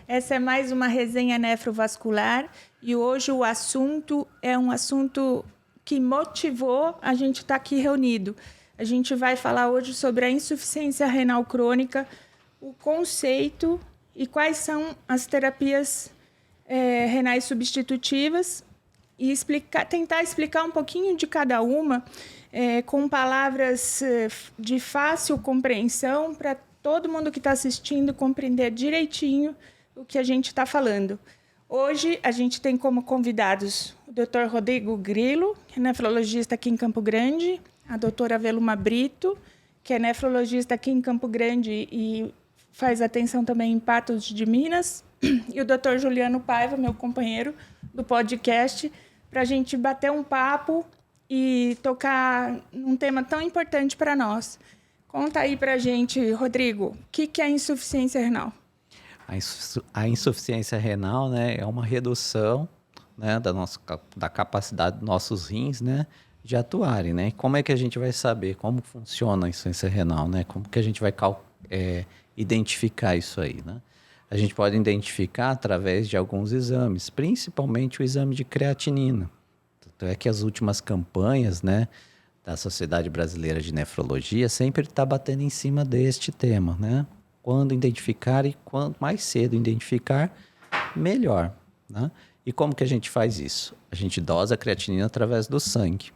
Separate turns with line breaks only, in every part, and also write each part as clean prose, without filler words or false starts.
Essa é mais uma resenha nefrovascular e hoje o assunto é um assunto que motivou a gente estar aqui reunido. A gente vai falar hoje sobre a insuficiência renal crônica, o conceito e quais são as terapias renais substitutivas e tentar explicar um pouquinho de cada uma com palavras de fácil compreensão para todo mundo que está assistindo compreender direitinho o que a gente está falando. Hoje a gente tem como convidados o Dr. Rodrigo Grilo, que é nefrologista aqui em Campo Grande, a doutora Veluma Brito, que é nefrologista aqui em Campo Grande e faz atenção também em Patos de Minas, e o Dr. Juliano Paiva, meu companheiro do podcast, para a gente bater um papo e tocar num tema tão importante para nós. Conta aí para a gente, Rodrigo, o que é insuficiência renal?
A insuficiência renal, né, é uma redução, né, da capacidade dos nossos rins, né, de atuarem, né? Como é que a gente vai saber como funciona a insuficiência renal, né? Como que a gente vai identificar isso aí, né? A gente pode identificar através de alguns exames, principalmente o exame de creatinina. Tanto é que as últimas campanhas, né, da Sociedade Brasileira de Nefrologia sempre está batendo em cima deste tema, né? Quando identificar e quanto mais cedo identificar, melhor, né? E como que a gente faz isso? A gente dosa a creatinina através do sangue.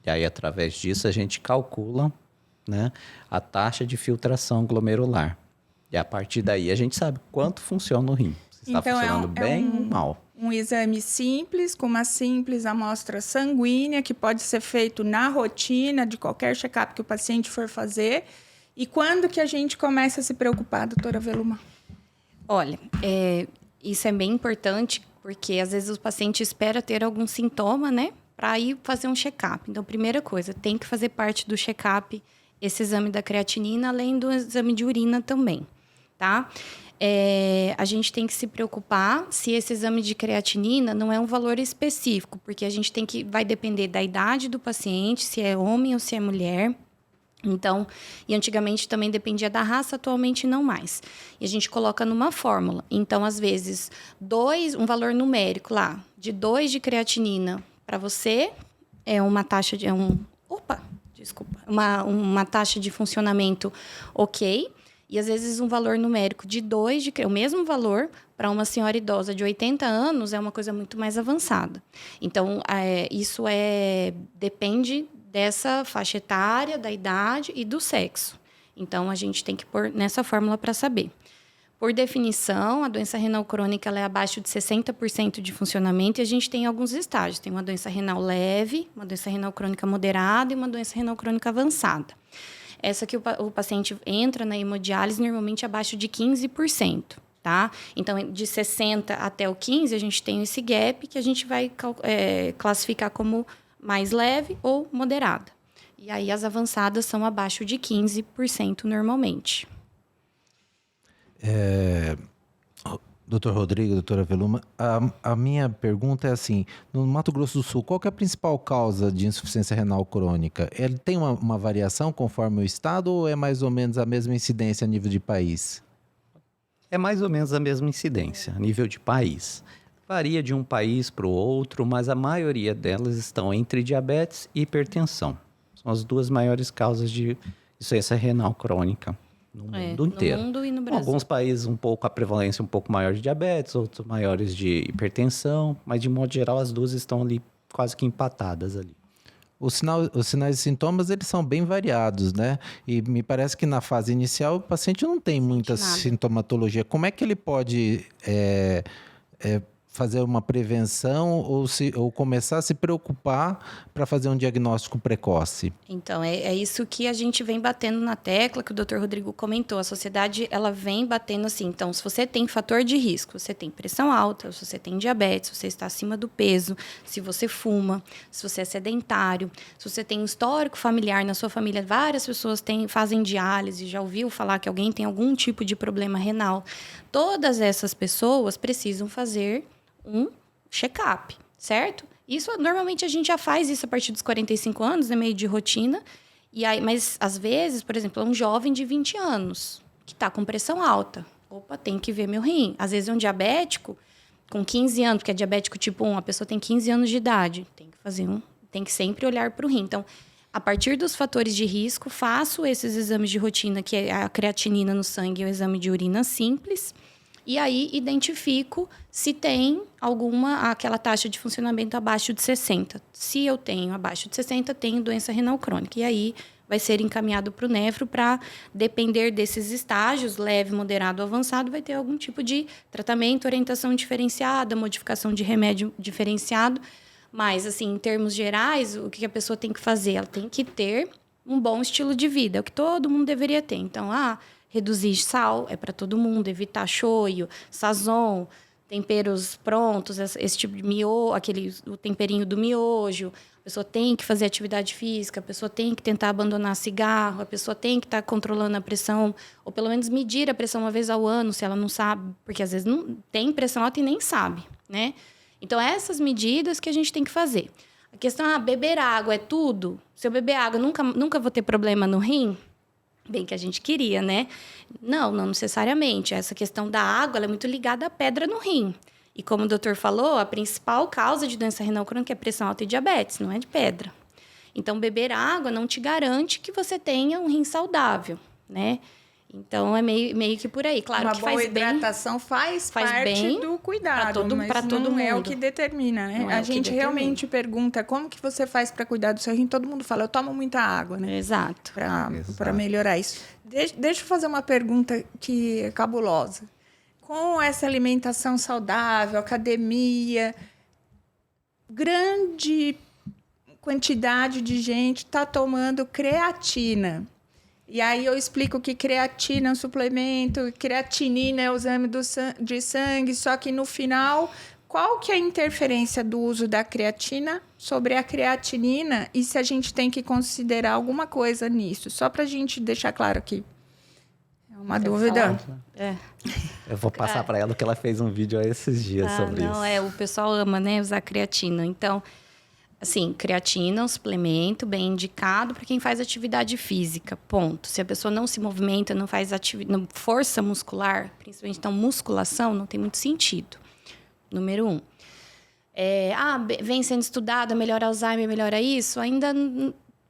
E aí, através disso, a gente calcula, né, a taxa de filtração glomerular. E a partir daí, a gente sabe quanto funciona o rim. Se está funcionando bem ou mal.
Um exame simples, com uma simples amostra sanguínea, que pode ser feito na rotina de qualquer check-up que o paciente for fazer. E quando que a gente começa a se preocupar, doutora Veluma?
Olha, isso é bem importante, porque às vezes o paciente espera ter algum sintoma, né, para ir fazer um check-up. Então, primeira coisa, tem que fazer parte do check-up esse exame da creatinina, além do exame de urina também, tá? A gente tem que se preocupar se esse exame de creatinina não é um valor específico, porque a gente vai depender da idade do paciente, se é homem ou se é mulher. Então, e antigamente também dependia da raça, atualmente não mais. E a gente coloca numa fórmula. Então, às vezes, um valor numérico lá, de 2 de creatinina para você, é uma taxa de... uma taxa de funcionamento ok. E, às vezes, um valor numérico de 2, o mesmo valor, para uma senhora idosa de 80 anos, é uma coisa muito mais avançada. Então, isso depende dessa faixa etária, da idade e do sexo. Então, a gente tem que pôr nessa fórmula para saber. Por definição, a doença renal crônica ela é abaixo de 60% de funcionamento e a gente tem alguns estágios. Tem uma doença renal leve, uma doença renal crônica moderada e uma doença renal crônica avançada. Essa que o paciente entra na hemodiálise normalmente abaixo de 15%. Tá? Então, de 60 até o 15, a gente tem esse gap que a gente vai classificar como mais leve ou moderada. E aí, as avançadas são abaixo de 15% normalmente.
Dr. Rodrigo, doutora Veluma, a minha pergunta é assim, no Mato Grosso do Sul, qual que é a principal causa de insuficiência renal crônica? Ele tem uma variação conforme o estado ou é mais ou menos a mesma incidência a nível de país?
É mais ou menos a mesma incidência a nível de país. Varia de um país para o outro, mas a maioria delas estão entre diabetes e hipertensão. São as duas maiores causas de insuficiência renal crônica no mundo inteiro.
No mundo e no Brasil.
Alguns países a prevalência um pouco maior de diabetes, outros maiores de hipertensão, mas de modo geral as duas estão ali quase que empatadas ali.
Os sinais e sintomas, eles são bem variados, né? E me parece que na fase inicial o paciente não tem muita sintomatologia. Como é que ele pode fazer uma prevenção ou começar a se preocupar para fazer um diagnóstico precoce?
Então, é isso que a gente vem batendo na tecla, que o Dr. Rodrigo comentou. A sociedade, ela vem batendo assim. Então, se você tem fator de risco, você tem pressão alta, se você tem diabetes, se você está acima do peso, se você fuma, se você é sedentário, se você tem um histórico familiar na sua família, várias pessoas fazem diálise, já ouviu falar que alguém tem algum tipo de problema renal. Todas essas pessoas precisam fazer um check-up, certo? Isso, normalmente, a gente já faz isso a partir dos 45 anos, é meio de rotina. Mas, às vezes, por exemplo, é um jovem de 20 anos que está com pressão alta, opa, tem que ver meu rim. Às vezes é um diabético com 15 anos, porque é diabético tipo 1, a pessoa tem 15 anos de idade, tem que sempre olhar para o rim. Então, a partir dos fatores de risco, faço esses exames de rotina, que é a creatinina no sangue e o exame de urina simples, e aí identifico se tem aquela taxa de funcionamento abaixo de 60. Se eu tenho abaixo de 60, tenho doença renal crônica. E aí vai ser encaminhado para o nefro para depender desses estágios, leve, moderado, avançado, vai ter algum tipo de tratamento, orientação diferenciada, modificação de remédio diferenciado. Mas, assim, em termos gerais, o que a pessoa tem que fazer? Ela tem que ter um bom estilo de vida, é o que todo mundo deveria ter. Então, reduzir sal é para todo mundo, evitar shoyu, sazon, temperos prontos, esse tipo de o temperinho do miojo. A pessoa tem que fazer atividade física, a pessoa tem que tentar abandonar cigarro, a pessoa tem que estar controlando a pressão, ou pelo menos medir a pressão uma vez ao ano, se ela não sabe, porque às vezes não tem pressão alta e nem sabe, né? Então, essas medidas que a gente tem que fazer. A questão, beber água é tudo? Se eu beber água, nunca vou ter problema no rim? Bem que a gente queria, né? Não necessariamente. Essa questão da água ela é muito ligada à pedra no rim. E como o doutor falou, a principal causa de doença renal crônica é pressão alta e diabetes, não é de pedra. Então, beber água não te garante que você tenha um rim saudável, né? Então, é meio que por aí. Claro
uma
que faz bem.
Uma boa hidratação faz parte
bem
do cuidado,
para todo
não
mundo.
É o que determina, né? A gente realmente pergunta como que você faz para cuidar do seu rim. Todo mundo fala, eu tomo muita água, né?
Exato.
Para melhorar isso. Deixa eu fazer uma pergunta que é cabulosa. Com essa alimentação saudável, academia, grande quantidade de gente está tomando creatina. E aí eu explico que creatina é um suplemento, creatinina é o exame de sangue, só que no final, qual que é a interferência do uso da creatina sobre a creatinina e se a gente tem que considerar alguma coisa nisso? Só para a gente deixar claro aqui. É uma dúvida.
Eu vou passar para ela que ela fez um vídeo esses dias sobre isso.
O pessoal ama, né, usar creatina. Então, assim, creatina é um suplemento bem indicado para quem faz atividade física, ponto. Se a pessoa não se movimenta, não faz força muscular, principalmente então musculação, não tem muito sentido. Número 1. Vem sendo estudado, melhora Alzheimer, melhora isso,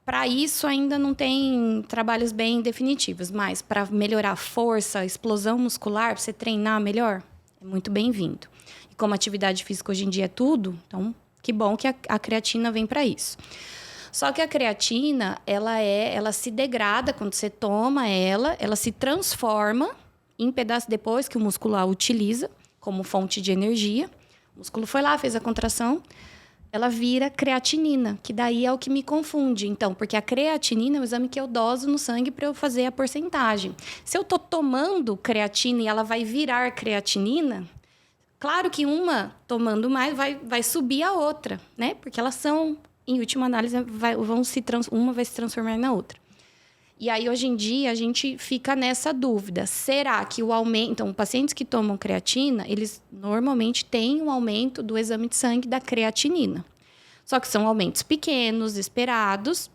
para isso ainda não tem trabalhos bem definitivos, mas para melhorar a força, a explosão muscular, para você treinar melhor, é muito bem-vindo. E como atividade física hoje em dia é tudo, então que bom que a creatina vem para isso. Só que a creatina, ela se degrada quando você toma ela se transforma em pedaço depois que o músculo a utiliza como fonte de energia. O músculo foi lá, fez a contração, ela vira creatinina, que daí é o que me confunde. Então, porque a creatinina é o exame que eu doso no sangue para eu fazer a porcentagem. Se eu estou tomando creatina e ela vai virar creatinina, claro que uma tomando mais vai subir a outra, né? Porque elas são, em última análise, uma vai se transformar na outra. E aí, hoje em dia, a gente fica nessa dúvida. Será que o aumento... Então, pacientes que tomam creatina, eles normalmente têm um aumento do exame de sangue da creatinina. Só que são aumentos pequenos, esperados.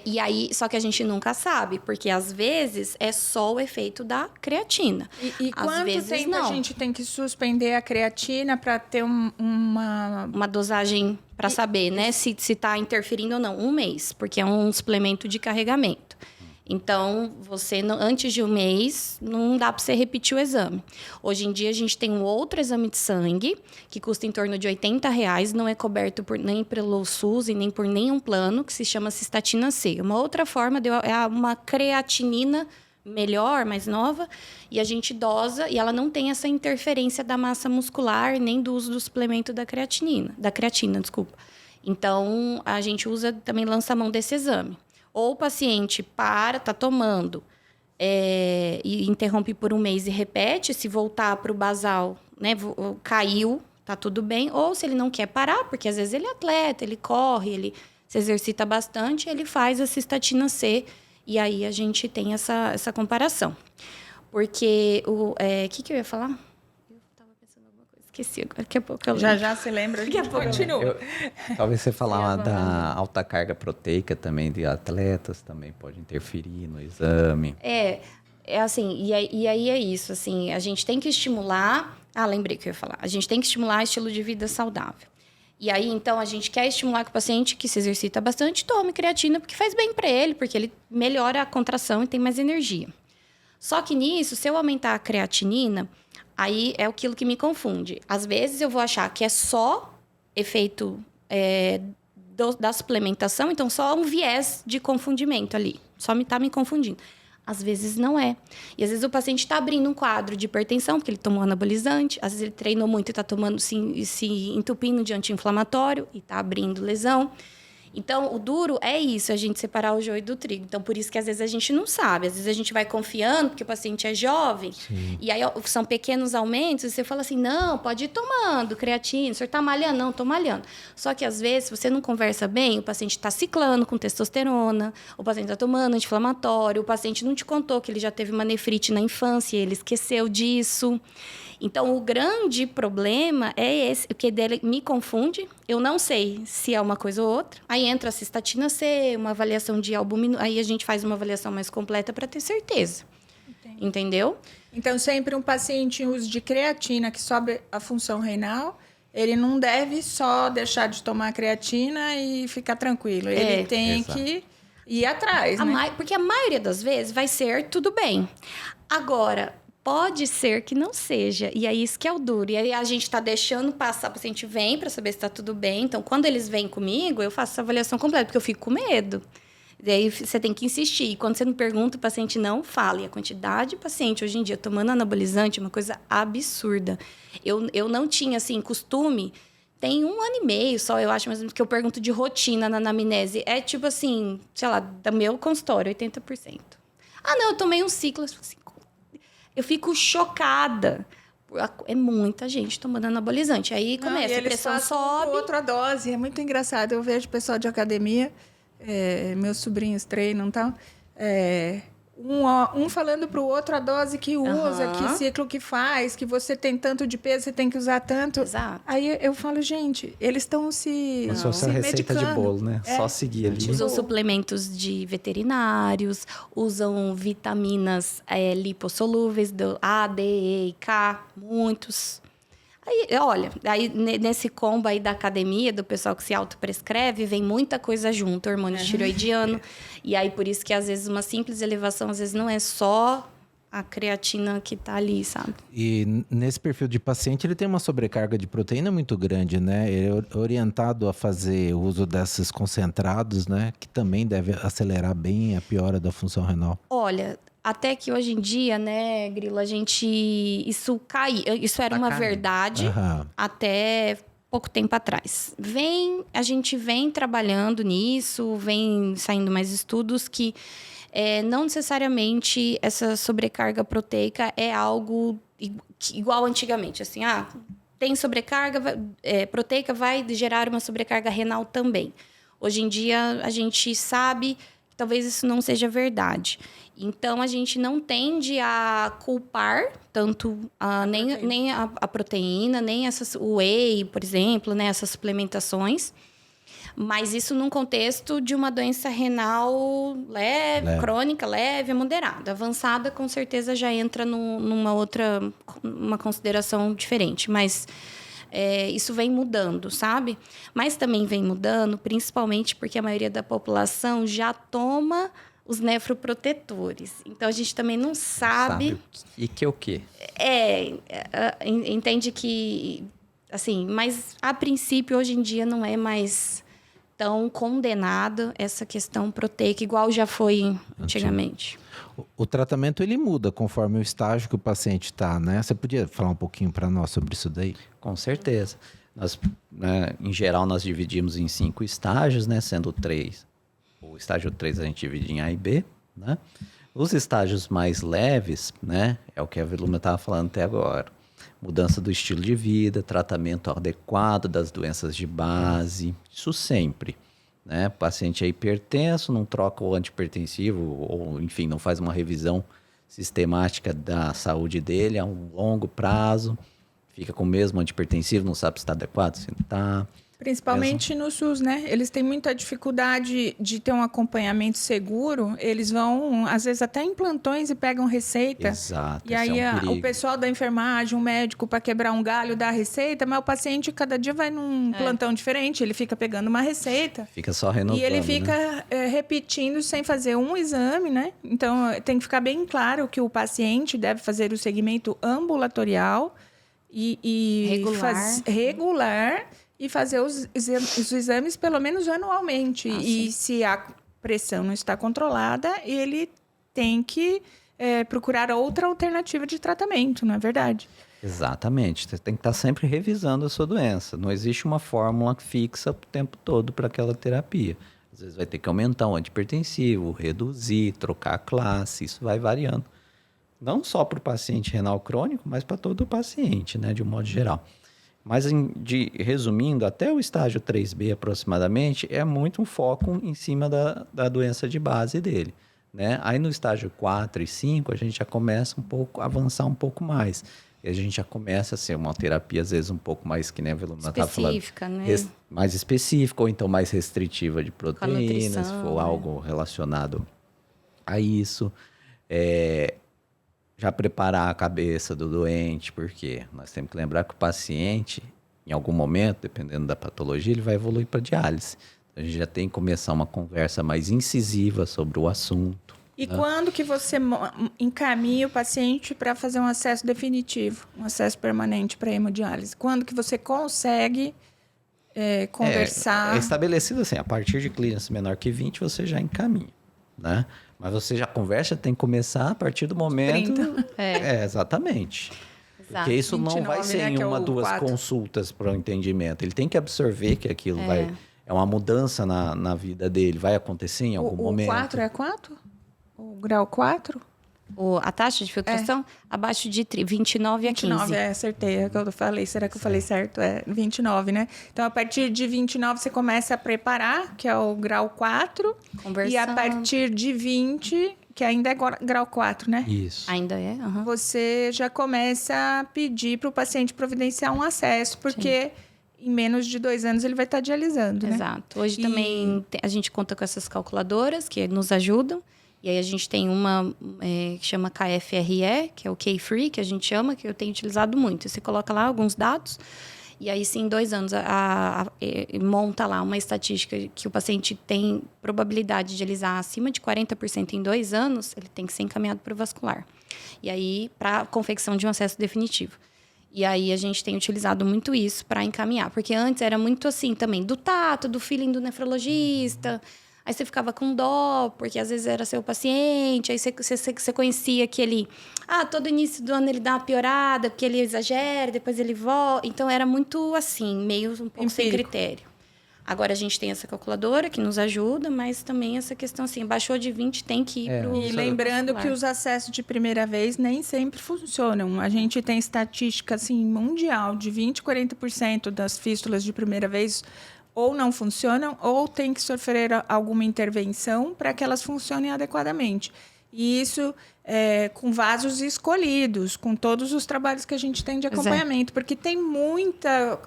E aí, só que a gente nunca sabe, porque às vezes é só o efeito da creatina.
E quanto tempo a gente tem que suspender a creatina para ter uma
dosagem para saber, né, se está interferindo ou não? 1 mês, porque é um suplemento de carregamento. Então, antes de 1 mês, não dá para você repetir o exame. Hoje em dia, a gente tem um outro exame de sangue, que custa em torno de R$80, não é coberto nem pelo SUS e nem por nenhum plano, que se chama cistatina C. Uma outra forma é uma creatinina melhor, mais nova, e a gente dosa, e ela não tem essa interferência da massa muscular, nem do uso do suplemento da creatina, desculpa. Então, a gente também lança a mão desse exame. Ou o paciente está tomando e interrompe por 1 mês e repete, se voltar para o basal, né, caiu, tá tudo bem. Ou se ele não quer parar, porque às vezes ele é atleta, ele corre, ele se exercita bastante, ele faz a cistatina C, e aí a gente tem essa comparação. Porque o que eu ia falar? Esqueci agora, daqui a pouco eu lembro.
Já se lembra, daqui a pouco continua.
Talvez você falar da alta carga proteica também de atletas, também pode interferir no exame.
É assim, e aí é isso, assim, a gente tem que estimular... Ah, lembrei que eu ia falar. A gente tem que estimular estilo de vida saudável. E aí, então, a gente quer estimular que o paciente que se exercita bastante tome creatina, porque faz bem para ele, porque ele melhora a contração e tem mais energia. Só que nisso, se eu aumentar a creatinina, aí é aquilo que me confunde. Às vezes eu vou achar que é só efeito da suplementação, então só um viés de confundimento ali. Só tá me confundindo. Às vezes não é. E às vezes o paciente está abrindo um quadro de hipertensão, porque ele tomou anabolizante. Às vezes ele treinou muito e está tomando, se entupindo de anti-inflamatório e está abrindo lesão. Então, o duro é isso, a gente separar o joio do trigo. Então, por isso que às vezes a gente não sabe. Às vezes a gente vai confiando, porque o paciente é jovem. Sim. E aí são pequenos aumentos. E você fala assim, não, pode ir tomando creatina. O senhor está malhando? Não, estou malhando. Só que às vezes, se você não conversa bem, o paciente está ciclando com testosterona. O paciente está tomando anti-inflamatório. O paciente não te contou que ele já teve uma nefrite na infância e ele esqueceu disso. Então, o grande problema é esse, porque dele me confunde. Eu não sei se é uma coisa ou outra. Aí entra a cistatina C, uma avaliação de albumina. Aí a gente faz uma avaliação mais completa para ter certeza. Entendi. Entendeu?
Então, sempre um paciente em uso de creatina que sobe a função renal, ele não deve só deixar de tomar creatina e ficar tranquilo. Ele tem que ir atrás, né?
Porque a maioria das vezes vai ser tudo bem. Agora... Pode ser que não seja, e é isso que é o duro. E aí a gente está deixando passar, o paciente vem para saber se está tudo bem. Então, quando eles vêm comigo, eu faço essa avaliação completa, porque eu fico com medo. Daí você tem que insistir. E quando você não pergunta, o paciente não fala. E a quantidade de paciente hoje em dia tomando anabolizante é uma coisa absurda. Eu não tinha, assim, costume... Tem 1 ano e meio só, eu acho, mas que eu pergunto de rotina na anamnese. É tipo assim, sei lá, do meu consultório, 80%. Ah, não, eu tomei um ciclo, assim, eu fico chocada. É muita gente tomando anabolizante. Aí começa, a pressão sobe.
Outra dose. É muito engraçado. Eu vejo pessoal de academia, meus sobrinhos treinam e tal, um falando para o outro a dose que usa, que ciclo que faz, que você tem tanto de peso, você tem que usar tanto.
Exato.
Aí eu falo, gente, eles estão se
Como se fosse a receita de bolo, né? Só seguir ali.
Usam suplementos de veterinários, usam vitaminas lipossolúveis, do A, D, E e K, muitos. Aí, olha, aí nesse combo aí da academia, do pessoal que se autoprescreve, vem muita coisa junto, hormônio tiroidiano. E aí, por isso que, às vezes, uma simples elevação, às vezes, não é só a creatina que tá ali, sabe?
E nesse perfil de paciente, ele tem uma sobrecarga de proteína muito grande, né? Ele é orientado a fazer uso desses concentrados, né? Que também deve acelerar bem a piora da função renal.
Olha... Até que hoje em dia, né, Grilo, isso era uma verdade até pouco tempo atrás. A gente vem trabalhando nisso, vem saindo mais estudos que não necessariamente essa sobrecarga proteica é algo igual antigamente. Assim, tem sobrecarga proteica, vai gerar uma sobrecarga renal também. Hoje em dia, a gente sabe que talvez isso não seja verdade. Então, a gente não tende a culpar tanto nem a proteína, nem o whey, por exemplo, né, essas suplementações. Mas isso num contexto de uma doença renal leve. Crônica, leve, moderada. Avançada, com certeza, já entra uma consideração diferente. Mas isso vem mudando, sabe? Mas também vem mudando, principalmente porque a maioria da população já toma os nefroprotetores. Então, a gente também não sabe...
E que o quê?
Entende que... Assim, mas a princípio, hoje em dia, não é mais tão condenada essa questão proteica, igual já foi antigamente.
O tratamento, ele muda conforme o estágio que o paciente está, né? Você podia falar um pouquinho para nós sobre isso daí?
Com certeza. Nós, em geral, nós dividimos em 5 estágios, né? Sendo 3. O estágio 3 a gente divide em A e B, né? Os estágios mais leves, né? É o que a Veluma estava falando até agora. Mudança do estilo de vida, tratamento adequado das doenças de base, isso sempre, né? O paciente é hipertenso, não troca o antihipertensivo, ou enfim, não faz uma revisão sistemática da saúde dele a um longo prazo, fica com o mesmo antihipertensivo, não sabe se está adequado, se não está.
Principalmente no SUS, né? Eles têm muita dificuldade de ter um acompanhamento seguro. Eles vão, às vezes, até em plantões e pegam receita.
Exato.
E aí
é um
o
perigo.
pessoal da enfermagem, um médico para quebrar um galho dá a receita, mas o paciente cada dia vai num plantão diferente, ele fica pegando uma receita.
Fica só renovando,
E ele
né?
fica repetindo sem fazer um exame, né? Então tem que ficar bem claro que o paciente deve fazer o segmento ambulatorial e regular e fazer os exames pelo menos anualmente. E se a pressão não está controlada, ele tem que procurar outra alternativa de tratamento, não é verdade?
Exatamente. Você tem que estar sempre revisando a sua doença. Não existe uma fórmula fixa o tempo todo para aquela terapia. Às vezes vai ter que aumentar o antihipertensivo, reduzir, trocar a classe. Isso vai variando. Não só para o paciente renal crônico, mas para todo o paciente, né, de um modo geral. Mas, resumindo, até o estágio 3B aproximadamente, é muito um foco em cima da doença de base dele, né? Aí no estágio 4 e 5, a gente já começa a avançar um pouco mais. E a gente já começa a ser uma terapia, às vezes, um pouco mais, que nem a Veluma estava falando.
Específica, né?
Mais específica, ou então mais restritiva de proteínas, se for algo relacionado a isso. Já preparar a cabeça do doente, porque nós temos que lembrar que o paciente, em algum momento, dependendo da patologia, ele vai evoluir para diálise. Então, a gente já tem que começar uma conversa mais incisiva sobre o assunto.
E quando que você encaminha o paciente para fazer um acesso definitivo, um acesso permanente para hemodiálise? Quando que você consegue conversar?
É estabelecido assim, a partir de clearance menor que 20, você já encaminha, né? Mas você já conversa, tem que começar a partir do momento...
30.
Exatamente.
Exato.
Porque isso
29,
não vai ser
né,
em
que é
uma,
o
2
4.
consultas para o entendimento. Ele tem que absorver que aquilo é uma mudança na vida dele. Vai acontecer em algum momento.
O 4 é 4? O grau 4?
A taxa de filtração, abaixo de 29 a 15.
29, acertei. É o que eu falei. Será que eu falei certo? É 29, né? Então, a partir de 29, você começa a preparar, que é o grau 4.
Conversando.
E a partir de 20, que ainda é grau 4, né?
Isso.
Ainda é? Aham.
Você já começa a pedir para o paciente providenciar um acesso, porque em menos de 2 anos ele vai estar dialisando, né?
Exato. Hoje também a gente conta com essas calculadoras que nos ajudam. E aí a gente tem uma que chama KFRE, que é o K-Free, que a gente chama, que eu tenho utilizado muito. Você coloca lá alguns dados, e aí sim, em 2 anos, monta lá uma estatística que o paciente tem probabilidade de dialisar acima de 40% em 2 anos, ele tem que ser encaminhado para o vascular. E aí, para a confecção de um acesso definitivo. E aí a gente tem utilizado muito isso para encaminhar. Porque antes era muito assim também, do tato, do feeling do nefrologista. Aí você ficava com dó, porque às vezes era seu paciente. Aí você conhecia que ele... todo início do ano ele dá uma piorada, porque ele exagera, depois ele volta. Então era muito assim, meio um pouco sem critério. Agora a gente tem essa calculadora que nos ajuda, mas também essa questão assim, baixou de 20, tem que ir pro...
E lembrando que os acessos de primeira vez nem sempre funcionam. A gente tem estatística assim, mundial de 20%, 40% das fístulas de primeira vez ou não funcionam ou tem que sofrer alguma intervenção para que elas funcionem adequadamente. E isso com vasos escolhidos, com todos os trabalhos que a gente tem de acompanhamento, porque tem muita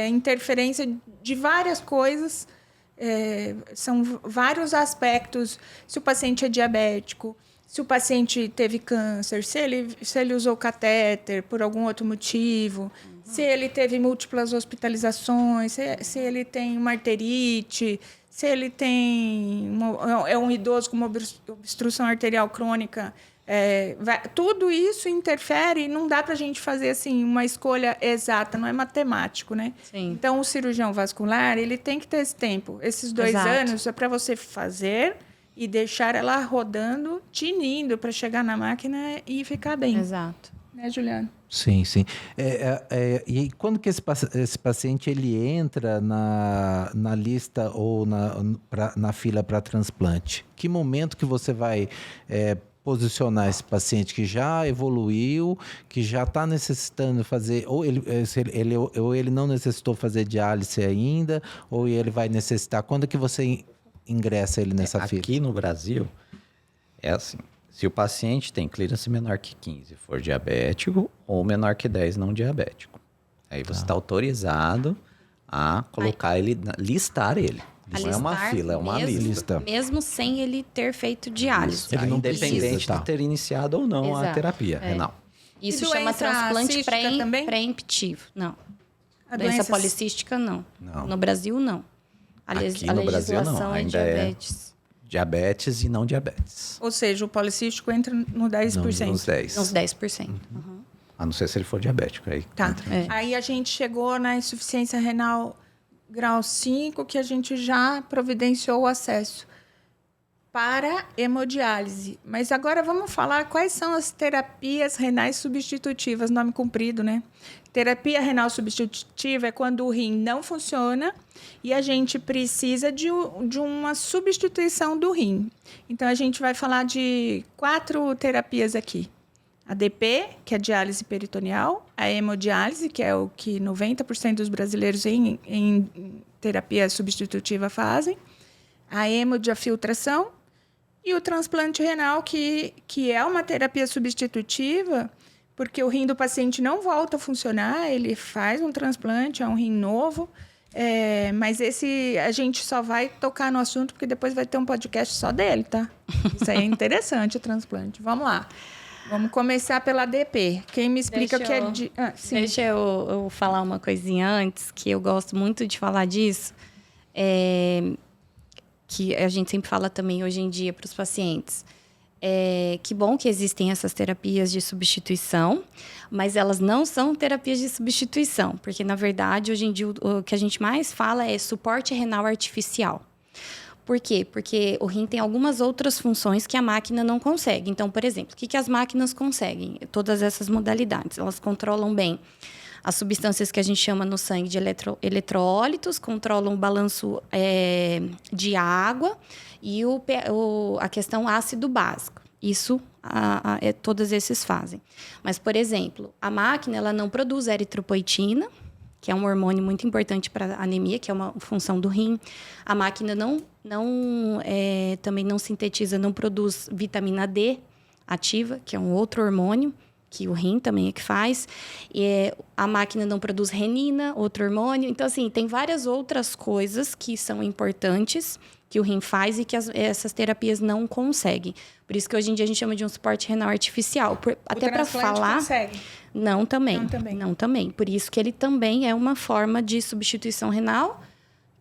interferência de várias coisas, são vários aspectos. Se o paciente é diabético, se o paciente teve câncer, se ele usou catéter por algum outro motivo, se ele teve múltiplas hospitalizações, se ele tem uma arterite, se ele tem é um idoso com uma obstrução arterial crônica, tudo isso interfere e não dá para a gente fazer assim, uma escolha exata, não é matemático, né?
Sim.
Então, o cirurgião vascular ele tem que ter esse tempo. Esses 2 anos é para você fazer e deixar ela rodando, tinindo para chegar na máquina e ficar bem.
Exato.
Né, Juliano?
Sim, sim. E quando que esse paciente ele entra na lista ou na fila para transplante? Que momento que você vai posicionar esse paciente que já evoluiu, que já está necessitando fazer, ou ele não necessitou fazer diálise ainda, ou ele vai necessitar? Quando que você ingressa ele nessa fila?
Aqui no Brasil, é assim. Se o paciente tem clearance menor que 15, for diabético, ou menor que 10, não diabético. Aí você está autorizado a colocar ele, listar ele. Não é uma fila, é uma lista.
Mesmo sem ele ter feito diálise.
Ele não independente de ter iniciado ou não a terapia renal.
Isso chama transplante pré-emptivo. Não. A doença policística, não. No Brasil, não.
Aqui no Brasil, não. Ainda é diabetes e não diabetes.
Ou seja, o policístico entra no 10%.
Nos 10%.
Nos 10%. Uhum.
A não ser se ele for diabético. Aí,
aí a gente chegou na insuficiência renal grau 5, que a gente já providenciou o acesso para hemodiálise. Mas agora vamos falar quais são as terapias renais substitutivas, nome comprido, né? Terapia renal substitutiva é quando o rim não funciona e a gente precisa de uma substituição do rim. Então, a gente vai falar de 4 terapias aqui. A DP, que é a diálise peritoneal, a hemodiálise, que é o que 90% dos brasileiros em terapia substitutiva fazem, a hemodiafiltração e o transplante renal, que é uma terapia substitutiva, porque o rim do paciente não volta a funcionar, ele faz um transplante, é um rim novo, mas esse a gente só vai tocar no assunto porque depois vai ter um podcast só dele, tá? Isso aí é interessante, o transplante. Vamos lá. Vamos começar pela DP. Quem me explica o que é... sim.
Deixa eu falar uma coisinha antes, que eu gosto muito de falar disso, que a gente sempre fala também hoje em dia para os pacientes. Que bom que existem essas terapias de substituição, mas elas não são terapias de substituição, porque, na verdade, hoje em dia, o que a gente mais fala é suporte renal artificial. Por quê? Porque o rim tem algumas outras funções que a máquina não consegue. Então, por exemplo, o que as máquinas conseguem? Todas essas modalidades. Elas controlam bem as substâncias que a gente chama no sangue de eletrólitos, controlam o balanço de água e a questão ácido básico. Isso todos esses fazem. Mas, por exemplo, a máquina ela não produz eritropoetina, que é um hormônio muito importante para a anemia, que é uma função do rim. A máquina também não sintetiza, não produz vitamina D ativa, que é um outro hormônio, que o rim também é que faz. A máquina não produz renina, outro hormônio. Então, assim, tem várias outras coisas que são importantes que o rim faz e que essas terapias não conseguem. Por isso que hoje em dia a gente chama de um suporte renal artificial. Até para falar...
consegue?
Não também. Por isso que ele também é uma forma de substituição renal,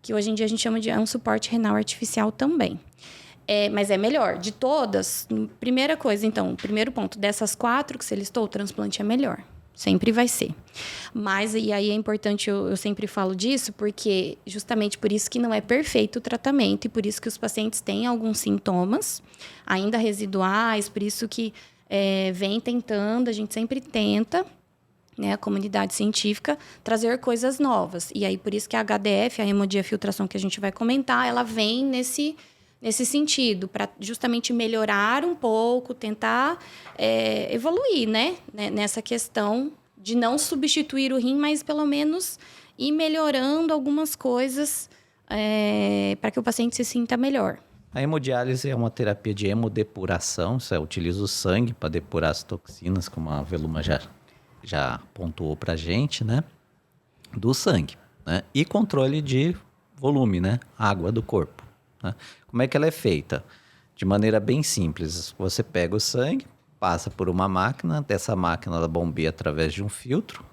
que hoje em dia a gente chama de um suporte renal artificial também. Mas é melhor. De todas, primeira coisa, então, primeiro ponto, dessas 4 que você listou, o transplante é melhor. Sempre vai ser. Mas, e aí é importante, eu sempre falo disso, porque justamente por isso que não é perfeito o tratamento e por isso que os pacientes têm alguns sintomas ainda residuais, por isso que vem tentando, a gente sempre tenta, né, a comunidade científica, trazer coisas novas. E aí, por isso que a HDF, a hemodiafiltração que a gente vai comentar, ela vem nesse sentido, para justamente melhorar um pouco, tentar evoluir, né? Nessa questão de não substituir o rim, mas pelo menos ir melhorando algumas coisas para que o paciente se sinta melhor.
A hemodiálise é uma terapia de hemodepuração, você utiliza o sangue para depurar as toxinas, como a Veluma já pontuou para a gente, né? Do sangue, né? E controle de volume, né? Água do corpo. Né? Como é que ela é feita? De maneira bem simples. Você pega o sangue, passa por uma máquina, dessa máquina ela bombeia através de um filtro,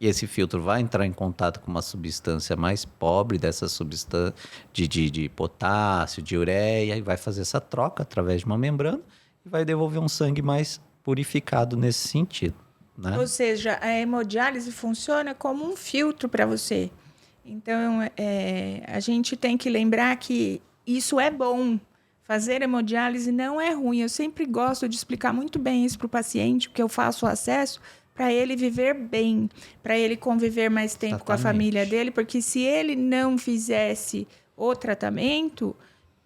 e esse filtro vai entrar em contato com uma substância mais pobre dessa substância de potássio, de ureia, e vai fazer essa troca através de uma membrana e vai devolver um sangue mais purificado nesse sentido. Né?
Ou seja, a hemodiálise funciona como um filtro para você. Então, a gente tem que lembrar que isso é bom. Fazer hemodiálise não é ruim. Eu sempre gosto de explicar muito bem isso para o paciente, porque eu faço o acesso para ele viver bem, para ele conviver mais tempo com a família dele, porque se ele não fizesse o tratamento,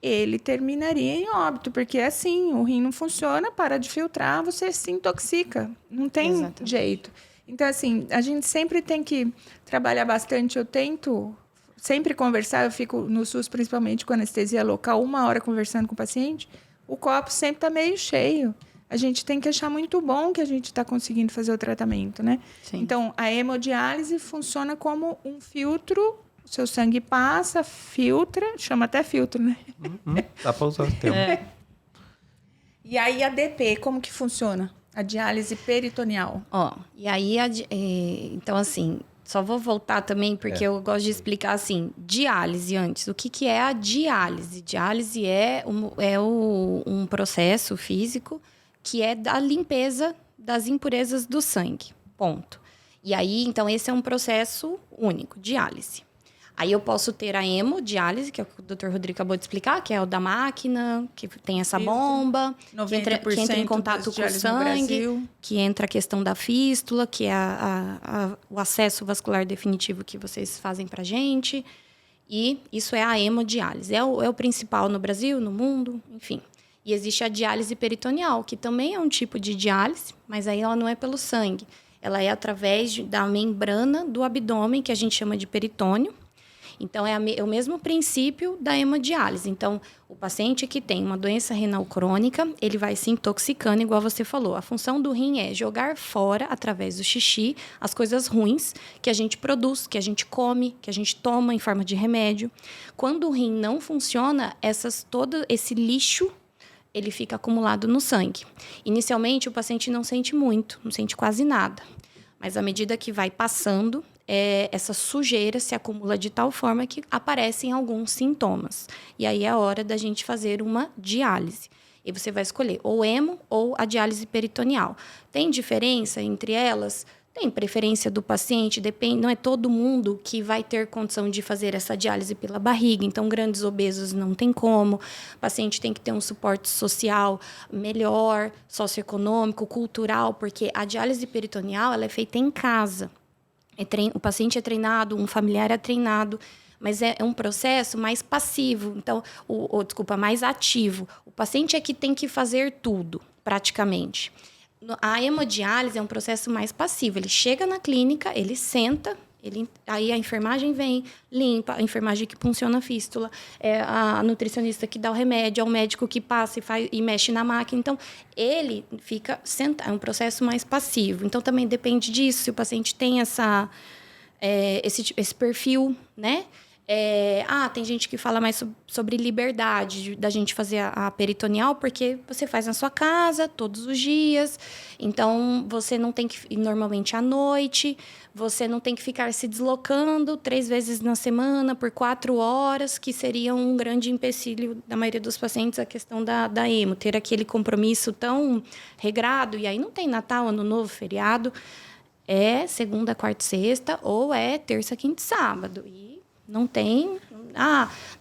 ele terminaria em óbito, porque assim, o rim não funciona, para de filtrar, você se intoxica. Não tem jeito. Então, assim, a gente sempre tem que trabalhar bastante. Eu tento sempre conversar, eu fico no SUS, principalmente com anestesia local, 1 hora conversando com o paciente, o copo sempre está meio cheio. A gente tem que achar muito bom que a gente está conseguindo fazer o tratamento, né?
Sim.
Então, a hemodiálise funciona como um filtro o seu sangue passa, filtra, chama até filtro, né?
Dá para usar o termo.
E aí a DP, como que funciona? A diálise peritoneal.
Ó, e aí, então assim, só vou voltar também, porque eu gosto de explicar assim, diálise antes. O que é a diálise? Diálise é um processo físico que é da limpeza das impurezas do sangue, ponto. E aí, então, esse é um processo único, diálise. Aí eu posso ter a hemodiálise, que é o que o Dr. Rodrigo acabou de explicar, que é o da máquina, que tem essa bomba, que entra em contato com o sangue, que entra a questão da fístula, que é o acesso vascular definitivo que vocês fazem pra gente. E isso é a hemodiálise. É o principal no Brasil, no mundo, enfim. E existe a diálise peritoneal, que também é um tipo de diálise, mas aí ela não é pelo sangue. Ela é através da membrana do abdômen, que a gente chama de peritônio. Então, é o mesmo princípio da hemodiálise. Então, o paciente que tem uma doença renal crônica, ele vai se intoxicando, igual você falou. A função do rim é jogar fora, através do xixi, as coisas ruins que a gente produz, que a gente come, que a gente toma em forma de remédio. Quando o rim não funciona, todo esse lixo, ele fica acumulado no sangue. Inicialmente, o paciente não sente muito, não sente quase nada. Mas, à medida que vai passando, essa sujeira se acumula de tal forma que aparecem alguns sintomas. E aí é a hora da gente fazer uma diálise. E você vai escolher ou hemo ou a diálise peritoneal. Tem diferença entre elas? Tem preferência do paciente, depende, não é todo mundo que vai ter condição de fazer essa diálise pela barriga, então grandes obesos não tem como, o paciente tem que ter um suporte social melhor, socioeconômico, cultural, porque a diálise peritoneal ela é feita em casa. O paciente é treinado, um familiar é treinado, mas é um processo mais passivo, então, mais ativo. O paciente é que tem que fazer tudo, praticamente. A hemodiálise é um processo mais passivo. Ele chega na clínica, ele senta, aí a enfermagem vem, limpa, a enfermagem que funciona a fístula, a nutricionista que dá o remédio, é o médico que passa e mexe na máquina. Então, ele fica sentado, é um processo mais passivo. Então, também depende disso, se o paciente tem esse perfil, né? Tem gente que fala mais sobre liberdade da gente fazer a peritoneal, porque você faz na sua casa, todos os dias. Então, você não tem que ir normalmente à noite, você não tem que ficar se deslocando 3 vezes na semana por 4 horas, que seria um grande empecilho da maioria dos pacientes, a questão da hemo, ter aquele compromisso tão regrado. E aí não tem Natal, Ano Novo, feriado. É segunda, quarta e sexta, ou é terça, quinta e sábado. E não tem...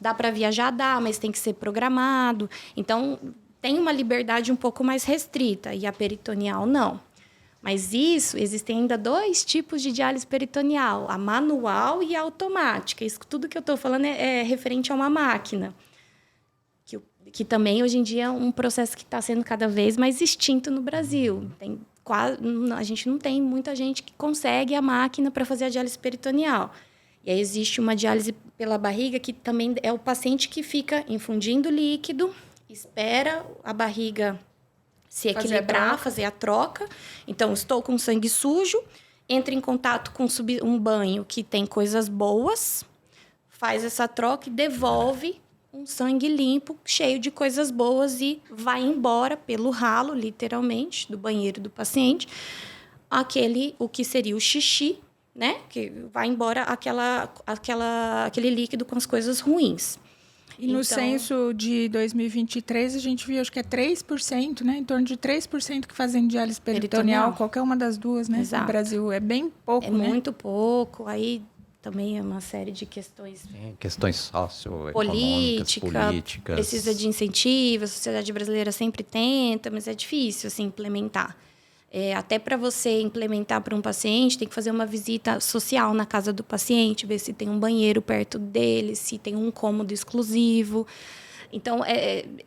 dá para viajar? Dá, mas tem que ser programado. Então, tem uma liberdade um pouco mais restrita, e a peritoneal não. Mas existem ainda 2 tipos de diálise peritoneal, a manual e a automática. Isso tudo que eu estou falando é referente a uma máquina. Que também, hoje em dia, é um processo que está sendo cada vez mais extinto no Brasil. A gente não tem muita gente que consegue a máquina para fazer a diálise peritoneal. E aí existe uma diálise pela barriga, que também é o paciente que fica infundindo líquido, espera a barriga se equilibrar, fazer a troca. Então, estou com sangue sujo, entra em contato com um banho que tem coisas boas, faz essa troca e devolve um sangue limpo, cheio de coisas boas, e vai embora pelo ralo, literalmente, do banheiro do paciente, o que seria o xixi, né? Que vai embora aquele líquido com as coisas ruins.
E no censo de 2023, a gente viu, acho que é 3%, né? Em torno de 3% que fazem diálise peritoneal, qualquer uma das duas, né?
Exato.
No Brasil é bem pouco,
né? É muito pouco. Aí também é uma série de questões...
Questões socioeconômicas, políticas.
Precisa de incentivo, a sociedade brasileira sempre tenta, mas é difícil, assim, implementar. Até para você implementar para um paciente, tem que fazer uma visita social na casa do paciente, ver se tem um banheiro perto dele, se tem um cômodo exclusivo. Então,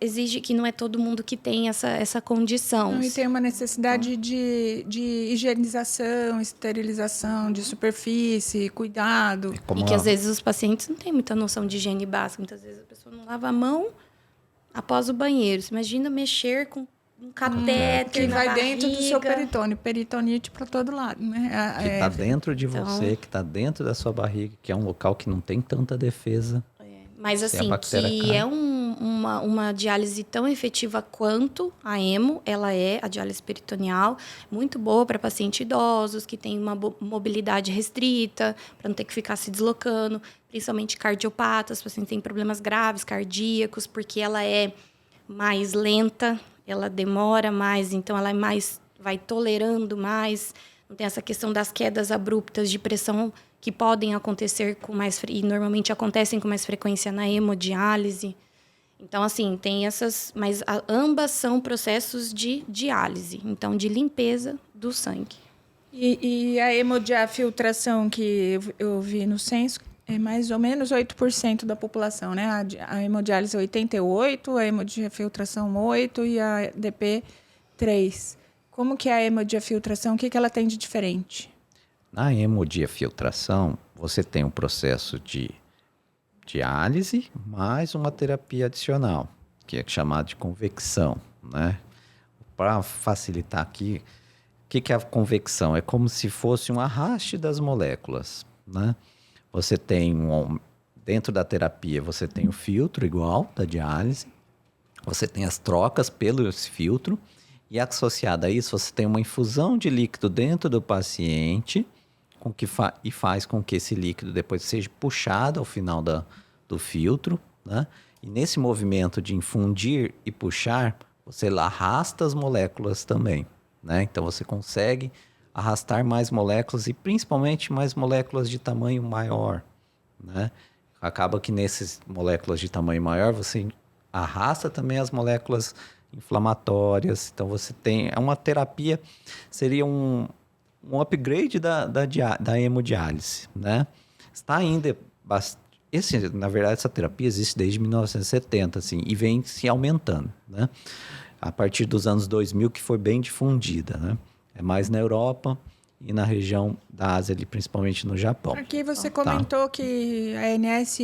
exige que não é todo mundo que tem essa condição.
E tem uma necessidade de higienização, esterilização de superfície, cuidado.
E que, às vezes, os pacientes não têm muita noção de higiene básica. Muitas vezes a pessoa não lava a mão após o banheiro. Você imagina mexer com um catéter
Que
na
vai
barriga.
dentro do seu peritônio. Peritonite para todo lado, né?
Que está dentro de você, que está dentro da sua barriga, que é um local que não tem tanta defesa.
Mas
Se a
assim,
bactéria
que
cai.
é uma diálise tão efetiva quanto a hemo, ela é a diálise peritoneal, muito boa para pacientes idosos, que têm uma mobilidade restrita, para não ter que ficar se deslocando, principalmente cardiopatas, pacientes que têm problemas graves cardíacos, porque ela é mais lenta, ela demora mais, então ela é mais, vai tolerando mais, não tem essa questão das quedas abruptas de pressão que podem acontecer com mais e normalmente acontecem com mais frequência na hemodiálise. Então, assim, tem essas, mas ambas são processos de diálise, então de limpeza do sangue.
E a hemodiafiltração que eu vi no censo é mais ou menos 8% da população, né? A hemodiálise 88%, a hemodiafiltração 8% e a DP 3%. Como que é a hemodiafiltração? O que ela tem de diferente?
Na hemodiafiltração, você tem um processo de diálise mais uma terapia adicional, que é chamado de convecção, né? Para facilitar aqui, o que é a convecção? É como se fosse um arraste das moléculas, né? Você tem dentro da terapia, você tem o filtro igual da diálise, você tem as trocas pelo filtro, e associado a isso, você tem uma infusão de líquido dentro do paciente, e faz com que esse líquido depois seja puxado ao final do filtro, né? E nesse movimento de infundir e puxar, você arrasta as moléculas também, né? Então você consegue arrastar mais moléculas e principalmente mais moléculas de tamanho maior, né? Acaba que nessas moléculas de tamanho maior, você arrasta também as moléculas inflamatórias. Então você tem uma terapia, seria um upgrade da hemodiálise, né? Está ainda na verdade, essa terapia existe desde 1970, assim, e vem se aumentando, né? A partir dos anos 2000 que foi bem difundida, né? É mais na Europa e na região da Ásia, ali, principalmente no Japão.
Aqui você comentou que a ANS